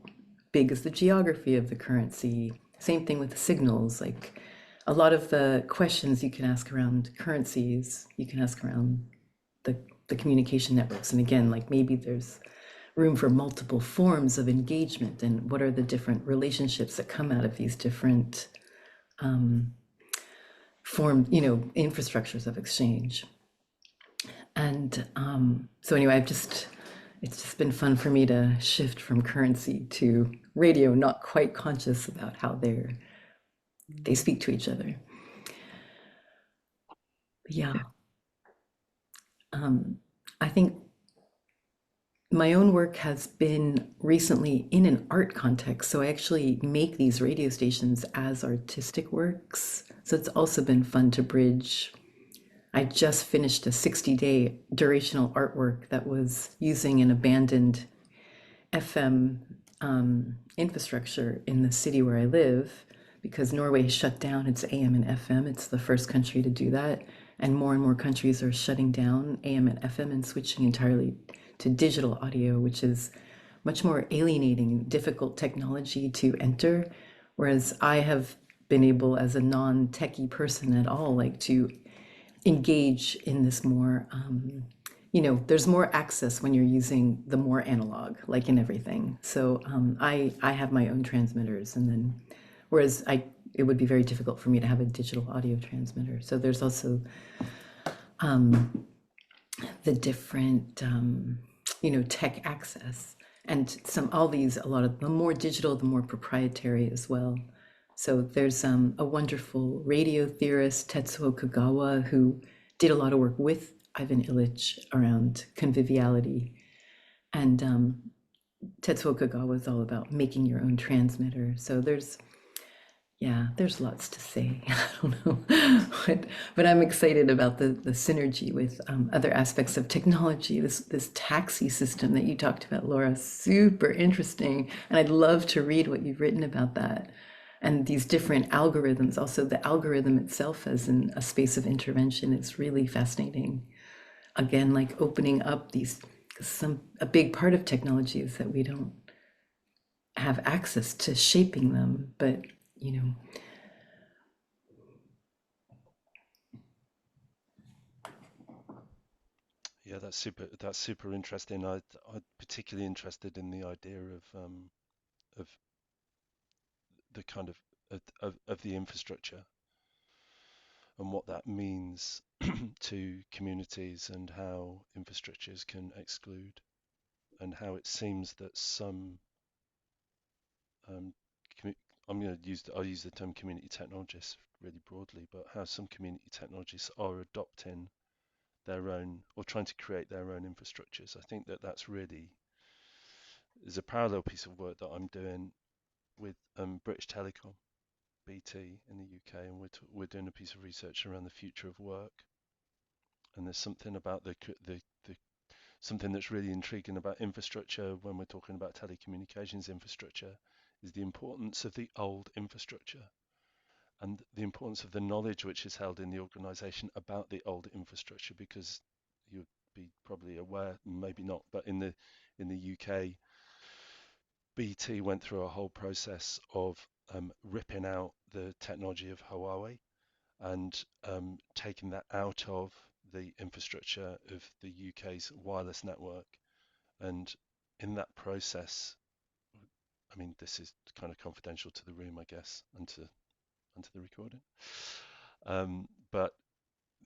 big is the geography of the currency? Same thing with the signals, like a lot of the questions you can ask around currencies, you can ask around the communication networks. And again, like maybe there's room for multiple forms of engagement and what are the different relationships that come out of these different infrastructures of exchange. And so anyway, it's just been fun for me to shift from currency to radio, not quite conscious about how they speak to each other. Yeah. I think my own work has been recently in an art context. So I actually make these radio stations as artistic works. So it's also been fun to bridge. I just finished a 60-day durational artwork that was using an abandoned FM infrastructure in the city where I live, because Norway shut down its AM and FM. It's the first country to do that. And more countries are shutting down AM and FM and switching entirely to digital audio, which is much more alienating, difficult technology to enter. Whereas I have been able, as a non-techie person at all, like to engage in this more, there's more access when you're using the more analog, like in everything. So I have my own transmitters, and then, whereas it would be very difficult for me to have a digital audio transmitter. So there's also the different, tech access, and a lot of the more digital, the more proprietary as well. So there's a wonderful radio theorist, Tetsuo Kagawa, who did a lot of work with Ivan Illich around conviviality. And Tetsuo Kagawa is all about making your own transmitter. So there's lots to say. I don't know, but I'm excited about the synergy with other aspects of technology. This taxi system that you talked about, Laura, super interesting. And I'd love to read what you've written about that. And these different algorithms, also the algorithm itself as a space of intervention is really fascinating. Again, like opening up a big part of technology is that we don't have access to shaping them, but Yeah, that's super interesting. I'm particularly interested in the idea of the kind of the infrastructure. and what that means to communities and how infrastructures can exclude, and how it seems that some I'll use the term community technologists really broadly, but how some community technologists are adopting their own or trying to create their own infrastructures. I think that that's really is a parallel piece of work that I'm doing with British Telecom, BT in the UK, and we're doing a piece of research around the future of work. And there's something about the something that's really intriguing about infrastructure when we're talking about telecommunications infrastructure is the importance of the old infrastructure and the importance of the knowledge which is held in the organization about the old infrastructure, because you'd be probably aware, maybe not, but in the UK, BT went through a whole process of ripping out the technology of Huawei and taking that out of the infrastructure of the UK's wireless network. And in that process, I mean, this is kind of confidential to the room, I guess, and to the recording. But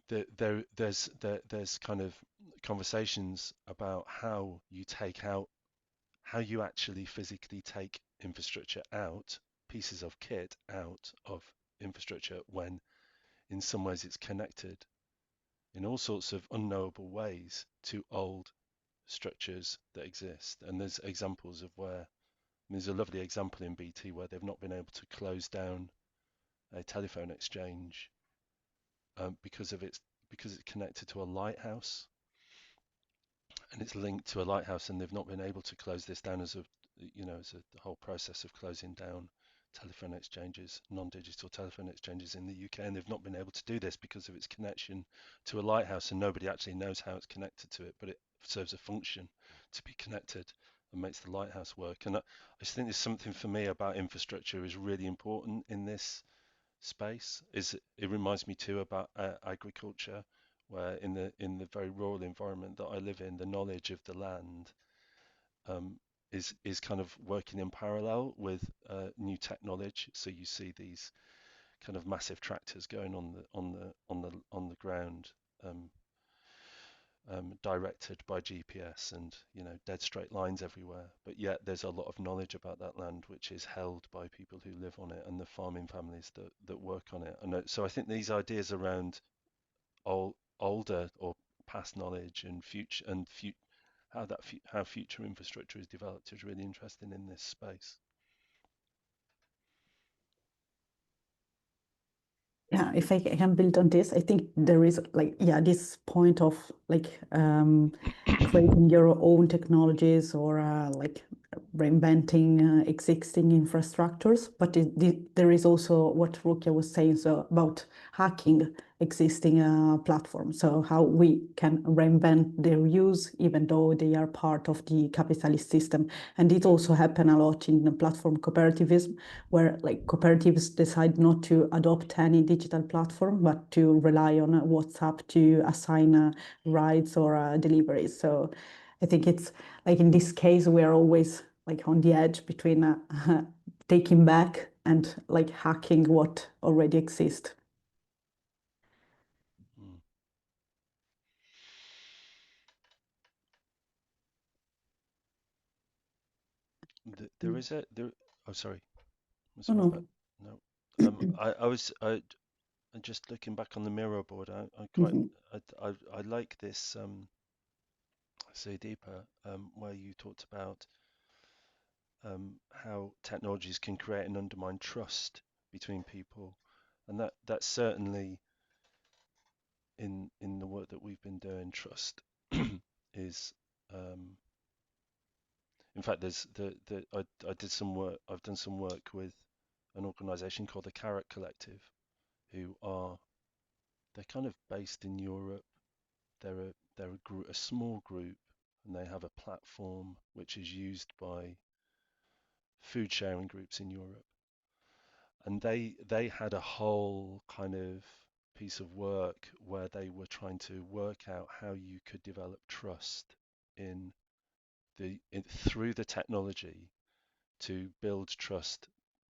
there's kind of conversations about how you take out, how you actually physically take infrastructure out, pieces of kit out of infrastructure, when in some ways it's connected in all sorts of unknowable ways to old structures that exist. And there's examples of where, there's a lovely example in BT where they've not been able to close down a telephone exchange because it's connected to a lighthouse, and it's linked to a lighthouse, and they've not been able to close this down as a whole process of closing down telephone exchanges, non-digital telephone exchanges in the UK, and they've not been able to do this because of its connection to a lighthouse, and nobody actually knows how it's connected to it, but it serves a function to be connected and makes the lighthouse work. And I just think there's something for me about infrastructure is really important in this space. It reminds me too about agriculture, where in the very rural environment that I live in, the knowledge of the land is kind of working in parallel with new technology. So you see these kind of massive tractors going on the ground, directed by GPS, and dead straight lines everywhere. But yet there's a lot of knowledge about that land which is held by people who live on it and the farming families that work on it. And so I think these ideas around older or past knowledge and how future infrastructure is developed is really interesting in this space. Yeah, if I can build on this, I think there is this point of creating your own technologies or reinventing existing infrastructures. But there is also what Rukia was saying, so about hacking existing platforms. So how we can reinvent their use, even though they are part of the capitalist system. And it also happened a lot in the platform cooperativism, where cooperatives decide not to adopt any digital platform, but to rely on WhatsApp to assign rides or deliveries. So I think it's in this case, we are always on the edge between taking back and hacking what already exists. There is oh, sorry. Was No, there no. I just looking back on the mirror board. I like this Deepa, where you talked about how technologies can create and undermine trust between people, and that's certainly in the work that we've been doing. Trust is in fact I did some work. I've done some work with an organization called the Carrot Collective, who they're kind of based in Europe. They're a small group, and they have a platform which is used by food sharing groups in Europe. And they had a whole kind of piece of work where they were trying to work out how you could develop trust through the technology to build trust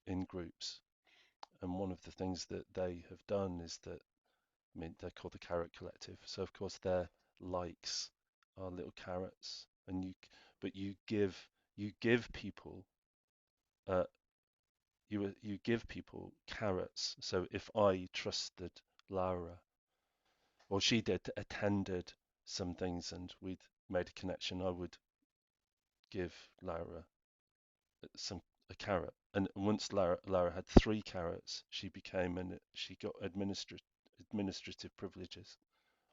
in groups. And one of the things that they have done is that I mean, they're called the Carrot Collective. So of course their likes are little carrots, and but you give people uh, you give people carrots. So if I trusted Laura, or she attended some things, and we'd made a connection, I would give Laura a carrot. And once Laura had 3 carrots, she got administrative privileges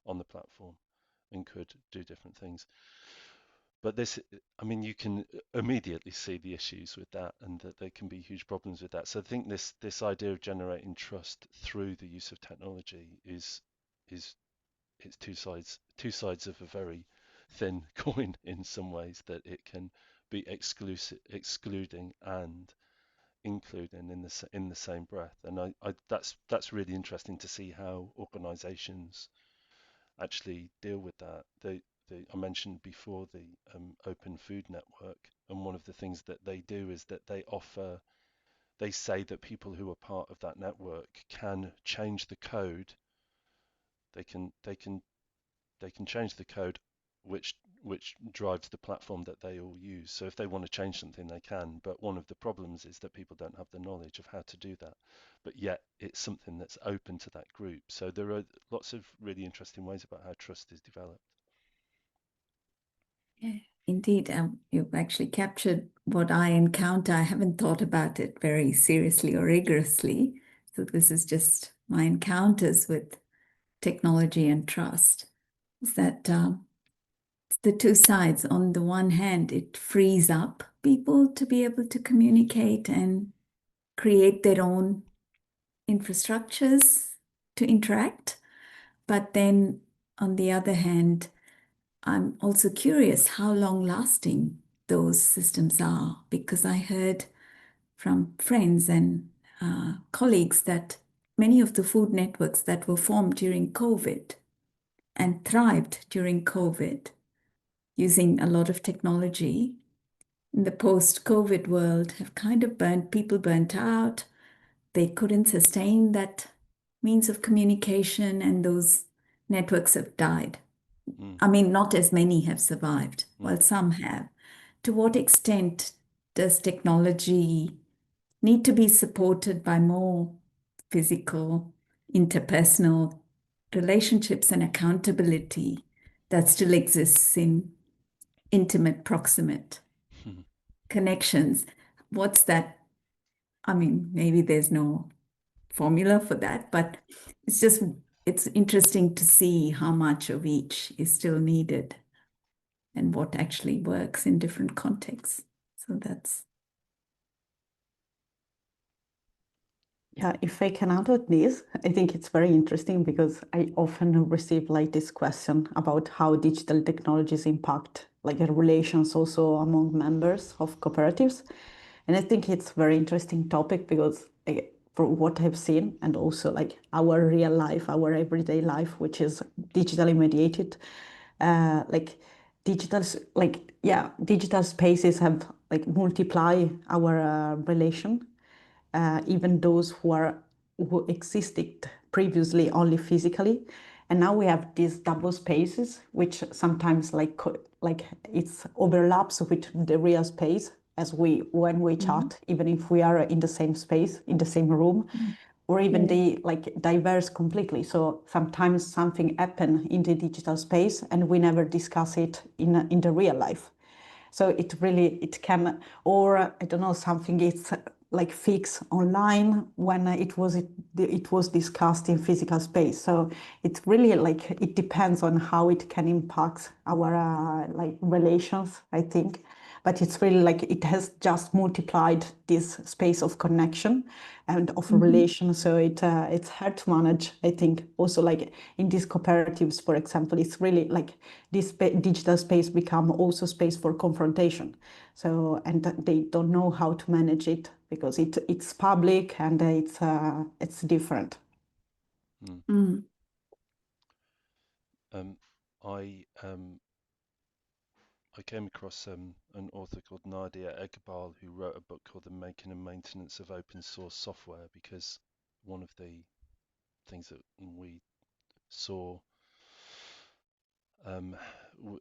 on the platform and could do different things. But this, I mean, you can immediately see the issues with that, and that there can be huge problems with that. So I think this idea of generating trust through the use of technology is it's two sides of a very thin coin in some ways, that it can be excluding and including in the same breath. And that's really interesting to see how organizations actually deal with that. I mentioned before the Open Food Network, and one of the things that they do is that they say that people who are part of that network can change the code. They can change the code which drives the platform that they all use. So if they want to change something, they can. But one of the problems is that people don't have the knowledge of how to do that. But yet it's something that's open to that group. So there are lots of really interesting ways about how trust is developed. Yeah, indeed. You've actually captured what I encounter. I haven't thought about it very seriously or rigorously. So this is just my encounters with technology and trust. Is that it's the two sides. On the one hand, it frees up people to be able to communicate and create their own infrastructures to interact. But then on the other hand, I'm also curious how long lasting those systems are, because I heard from friends and colleagues that many of the food networks that were formed during COVID and thrived during COVID using a lot of technology in the post-COVID world have kind of burnt out. They couldn't sustain that means of communication, and those networks have died. I mean, not as many have survived, while some have. To what extent does technology need to be supported by more physical, interpersonal relationships and accountability that still exists in intimate, proximate connections? What's that? I mean, maybe there's no formula for that, but it's interesting to see how much of each is still needed and what actually works in different contexts. So that's... Yeah, if I can add on this, I think it's very interesting because I often receive like this question about how digital technologies impact like relations also among members of cooperatives. And I think it's a very interesting topic because from what I've seen, and also like our real life, our everyday life, which is digitally mediated, like digital spaces have like multiply our relation, even those who existed previously only physically, and now we have these double spaces, which sometimes like it's overlaps with the real space as when we chat, even if we are in the same space, in the same room, or even they like diverse completely. So sometimes something happen in the digital space and we never discuss it in the real life. So it can, or I don't know, something is like fixed online when it was discussed in physical space. So it's really like it depends on how it can impact our like relations, I think. But it's really like it has just multiplied this space of connection and of relation. So it's hard to manage, I think. Also, like in these cooperatives, for example, it's really like this digital space become also space for confrontation. So and they don't know how to manage it because it's public and it's different. I came across an author called Nadia Eghbal, who wrote a book called The Making and Maintenance of Open Source Software, because one of the things that we saw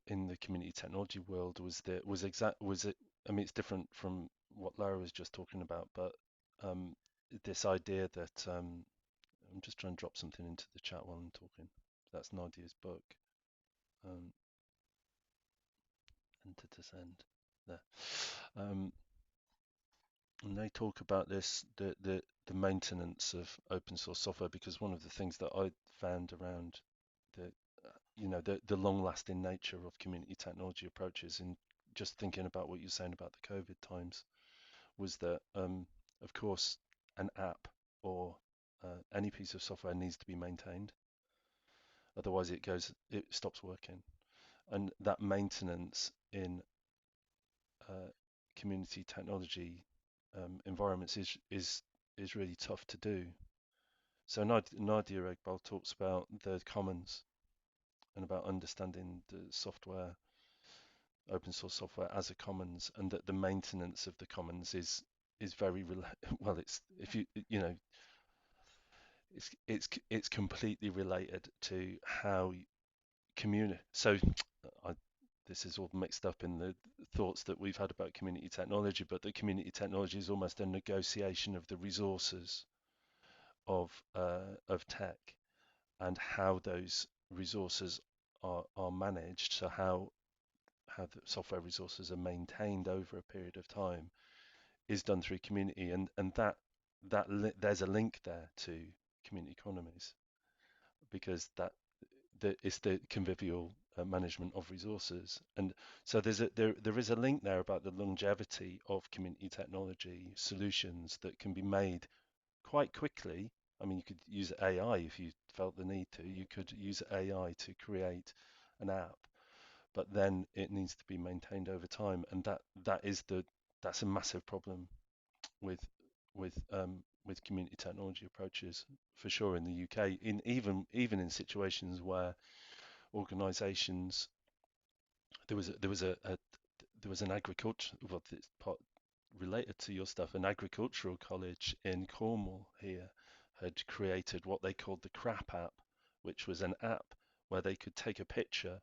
in the community technology world was it. I mean, it's different from what Lara was just talking about, but this idea that I'm just trying to drop something into the chat while I'm talking. That's Nadia's book. Enter to send there. And they talk about this, the maintenance of open source software, because one of the things that I found around the long-lasting nature of community technology approaches, and just thinking about what you're saying about the COVID times, was that of course an app or any piece of software needs to be maintained, otherwise it stops working. And that maintenance in community technology environments is really tough to do. So Nadia Egbal talks about the commons and about understanding the software, open source software as a commons, and that the maintenance of the commons is very well. It's if you know it's completely related to how So this is all mixed up in the thoughts that we've had about community technology, but the community technology is almost a negotiation of the resources of tech and how those resources are managed. So how the software resources are maintained over a period of time is done through community, and there's a link there to community economies, because it's the convivial management of resources. And so there is a link there about the longevity of community technology solutions that can be made quite quickly. I mean, you could use AI if you felt the need to. You could use AI to create an app, but then it needs to be maintained over time, and that's a massive problem with community technology approaches, for sure, in the UK. Even in situations where organisations, there was an agriculture, well, it's part related to your stuff, an agricultural college in Cornwall here had created what they called the crap app, which was an app where they could take a picture,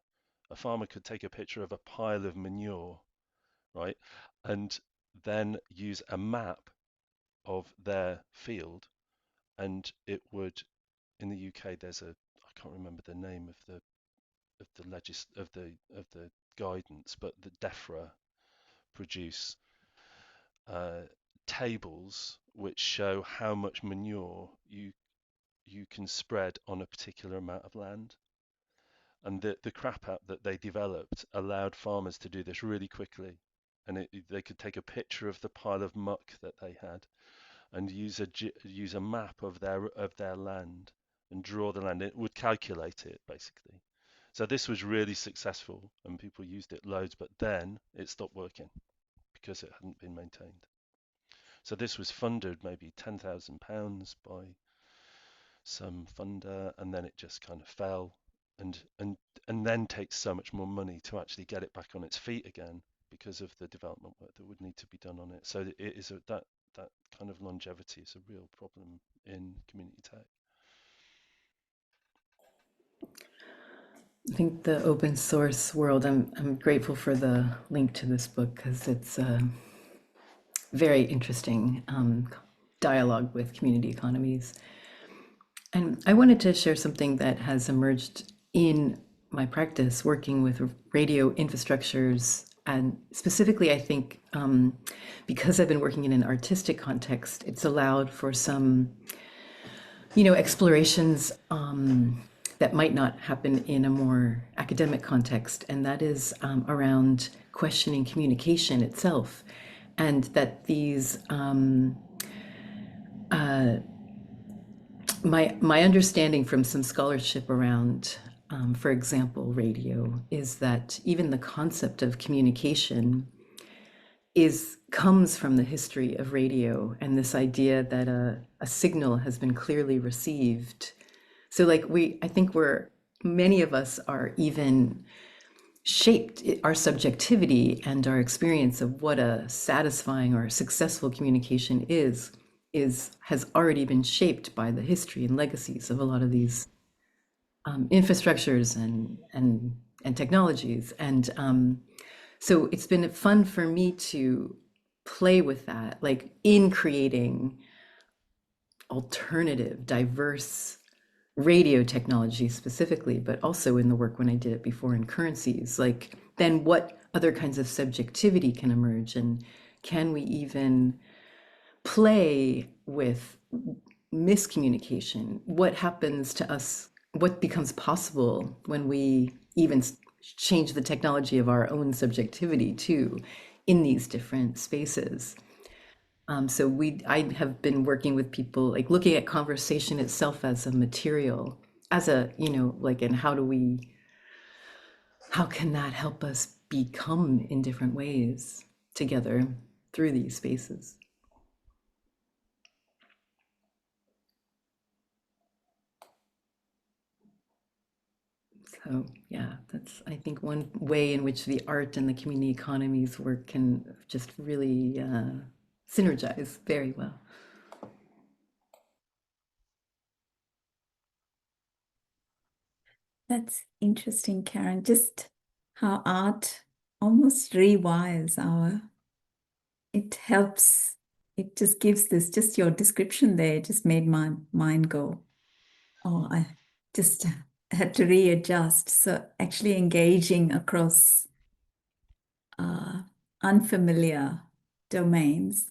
a farmer could take a picture of a pile of manure, right, and then use a map of their field, and it would, in the UK there's I can't remember the name of the guidance, but the DEFRA produce tables which show how much manure you can spread on a particular amount of land. And the crap app that they developed allowed farmers to do this really quickly, and they could take a picture of the pile of muck that they had and use a map of their land and draw the land. It would calculate it basically. So this was really successful and people used it loads, but then it stopped working because it hadn't been maintained. So this was funded maybe £10,000 by some funder, and then it just kind of fell, and then takes so much more money to actually get it back on its feet again because of the development work that would need to be done on it. So it is that kind of longevity is a real problem in community tech. I think the open source world, I'm grateful for the link to this book because it's a very interesting dialogue with community economies. And I wanted to share something that has emerged in my practice working with radio infrastructures. And specifically, I think because I've been working in an artistic context, it's allowed for some, explorations that might not happen in a more academic context. And that is around questioning communication itself. And that these, my understanding from some scholarship around, for example, radio, is that even the concept of communication comes from the history of radio and this idea that a signal has been clearly received. So I think many of us are even shaped, our subjectivity and our experience of what a satisfying or successful communication has already been shaped by the history and legacies of a lot of these infrastructures and technologies. And so it's been fun for me to play with that, like in creating alternative, diverse radio technology specifically, but also in the work when I did it before in currencies, like then what other kinds of subjectivity can emerge, and can we even play with miscommunication? What happens to us? What becomes possible when we even change the technology of our own subjectivity too in these different spaces? So I have been working with people, like looking at conversation itself as a material, as a, like, and how can that help us become in different ways together through these spaces? So yeah, that's, I think, one way in which the art and the community economies work can just really synergize very well. That's interesting, Karen. Just how art almost rewires it helps, it just gives this, just your description there just made my mind go, oh, I just had to readjust. So actually engaging across unfamiliar domains,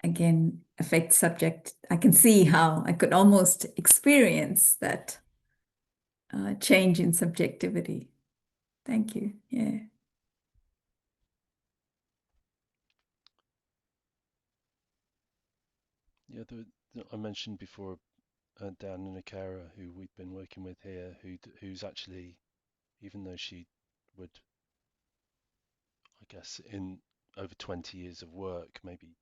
again, affects subject. I can see how I could almost experience that change in subjectivity. Thank you. Yeah. Yeah, I mentioned before Dan Nakara, who we've been working with here, who's actually, even though she would, I guess, in over 20 years of work, maybe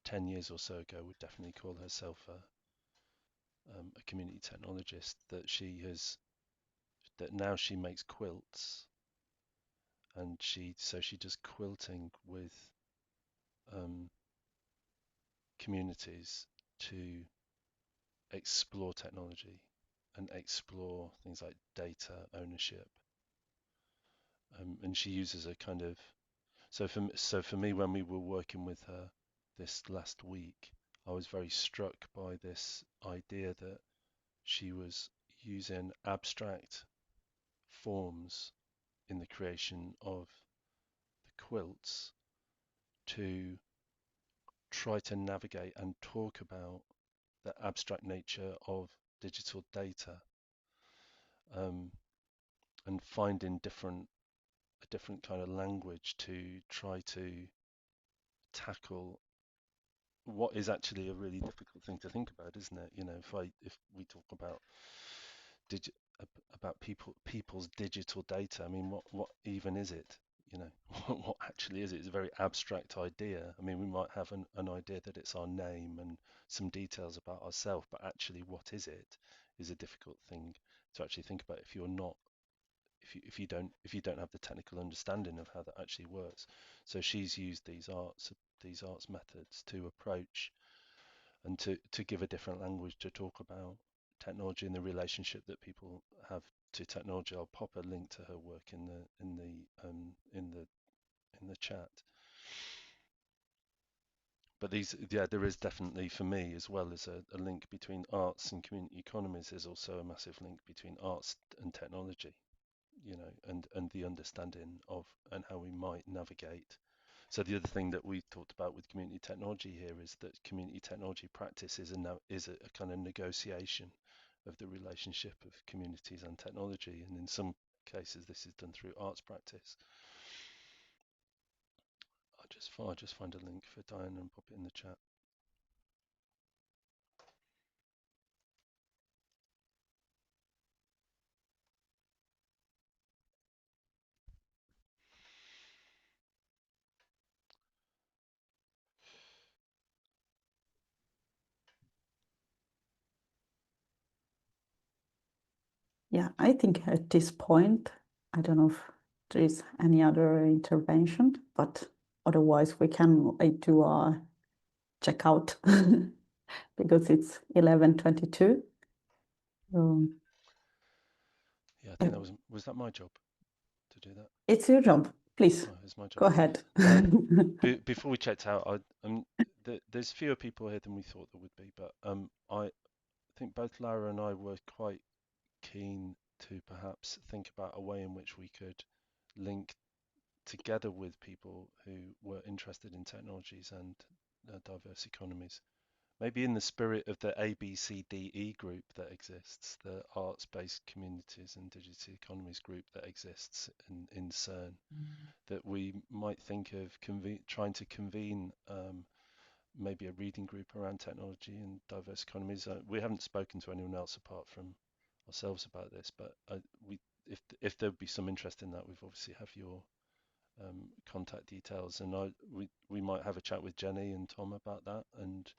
10 years or so ago, would definitely call herself a community technologist, that now she makes quilts, and she does quilting with communities to explore technology and explore things like data ownership, and she uses a kind of, so for me, when we were working with her this last week, I was very struck by this idea that she was using abstract forms in the creation of the quilts to try to navigate and talk about the abstract nature of digital data, and finding a different kind of language to try to tackle what is actually a really difficult thing to think about, isn't it? If we talk about people's digital data, I mean, what even is it? What actually is it? It's a very abstract idea. I mean, we might have an idea that it's our name and some details about ourselves, but actually, what is it is a difficult thing to actually think about if you're not, if you don't have the technical understanding of how that actually works. So she's used these arts methods to approach and to give a different language to talk about technology and the relationship that people have to technology. I'll pop a link to her work in the chat. But there is definitely, for me, as well as a link between arts and community economies. There's also a massive link between arts and technology, and the understanding of and how we might navigate. So the other thing that we talked about with community technology here is that community technology practice is a kind of negotiation of the relationship of communities and technology, and in some cases this is done through arts practice. I'll just find a link for Diane and pop it in the chat. Yeah, I think at this point, I don't know if there is any other intervention, but otherwise we can do a checkout because it's 11:22. I think that was that my job to do that? It's your job. Please, Oh, it's my job. go ahead. Before we checked out, there's fewer people here than we thought there would be, but I think both Laura and I were quite keen to perhaps think about a way in which we could link together with people who were interested in technologies and diverse economies. Maybe in the spirit of the ABCDE group that exists, the arts-based communities and digital economies group that exists in CERN, that we might think of trying to convene maybe a reading group around technology and diverse economies. We haven't spoken to anyone else apart from ourselves about this, but if there'd be some interest in that, we've obviously have your contact details, and we might have a chat with Jenny and Tom about that. And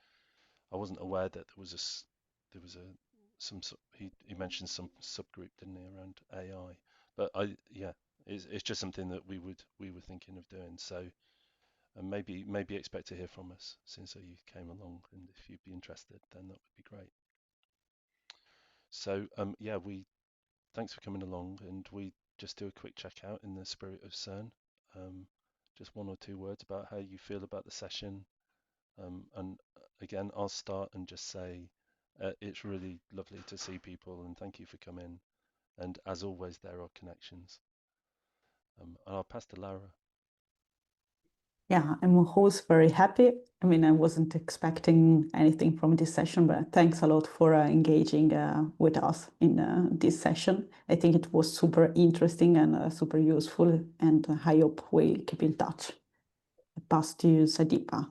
I wasn't aware that there was he mentioned some subgroup, didn't he, around AI? But it's just something that we were thinking of doing. So maybe expect to hear from us since you came along, and if you'd be interested, then that would be great. So thanks for coming along, and we just do a quick check out in the spirit of CERN. Just one or two words about how you feel about the session. And again, I'll start and just say it's really lovely to see people, and thank you for coming. And as always, there are connections. And I'll pass to Laura. Yeah, I'm always very happy. I mean, I wasn't expecting anything from this session, but thanks a lot for engaging with us in this session. I think it was super interesting and super useful, and I hope we keep in touch. I pass to you, Sadipa.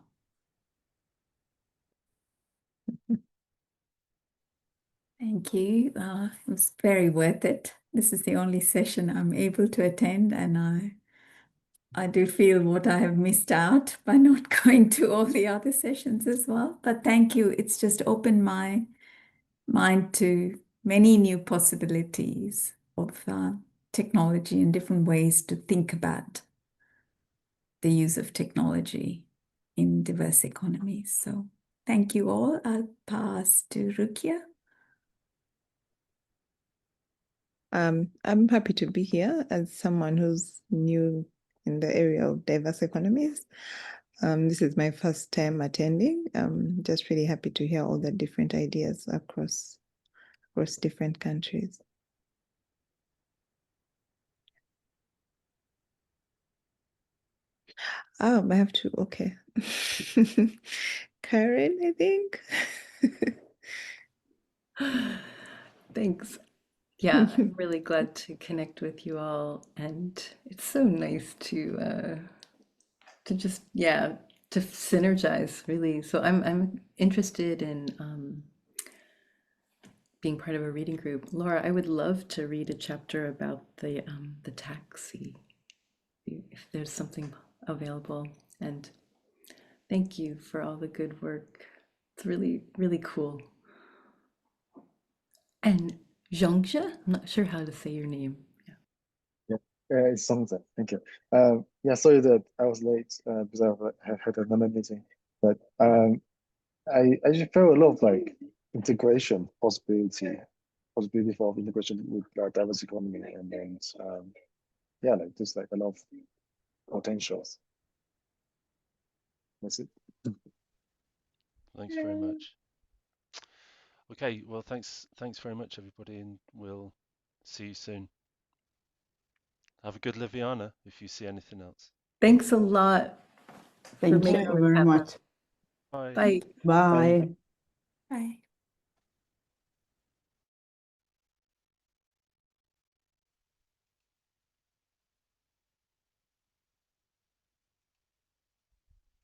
Thank you. It was very worth it. This is the only session I'm able to attend, and I do feel what I have missed out by not going to all the other sessions as well. But thank you. It's just opened my mind to many new possibilities of technology and different ways to think about the use of technology in diverse economies. So thank you all. I'll pass to Rukia. I'm happy to be here as someone who's new in the area of diverse economies. This is my first time attending. Just really happy to hear all the different ideas across different countries. Oh, I have to, okay. Karen, I think. Thanks. Yeah, I'm really glad to connect with you all, and it's so nice to just to synergize, really. So I'm interested in being part of a reading group. Laura, I would love to read a chapter about the taxi, if there's something available. And thank you for all the good work. It's really, really cool. And Zhongxia, I'm not sure how to say your name. Yeah, it's something. Thank you. Yeah, sorry that I was late because I had another meeting. But I just felt a lot of like integration possibility for integration with diverse economy, and then yeah, like just like a lot of potentials. That's it. Thanks very much. Okay, well, thanks very much, everybody, and we'll see you soon. Have a good Liviana if you see anything else. Thanks a lot. Thank you very much. Bye. Bye. Bye. Bye.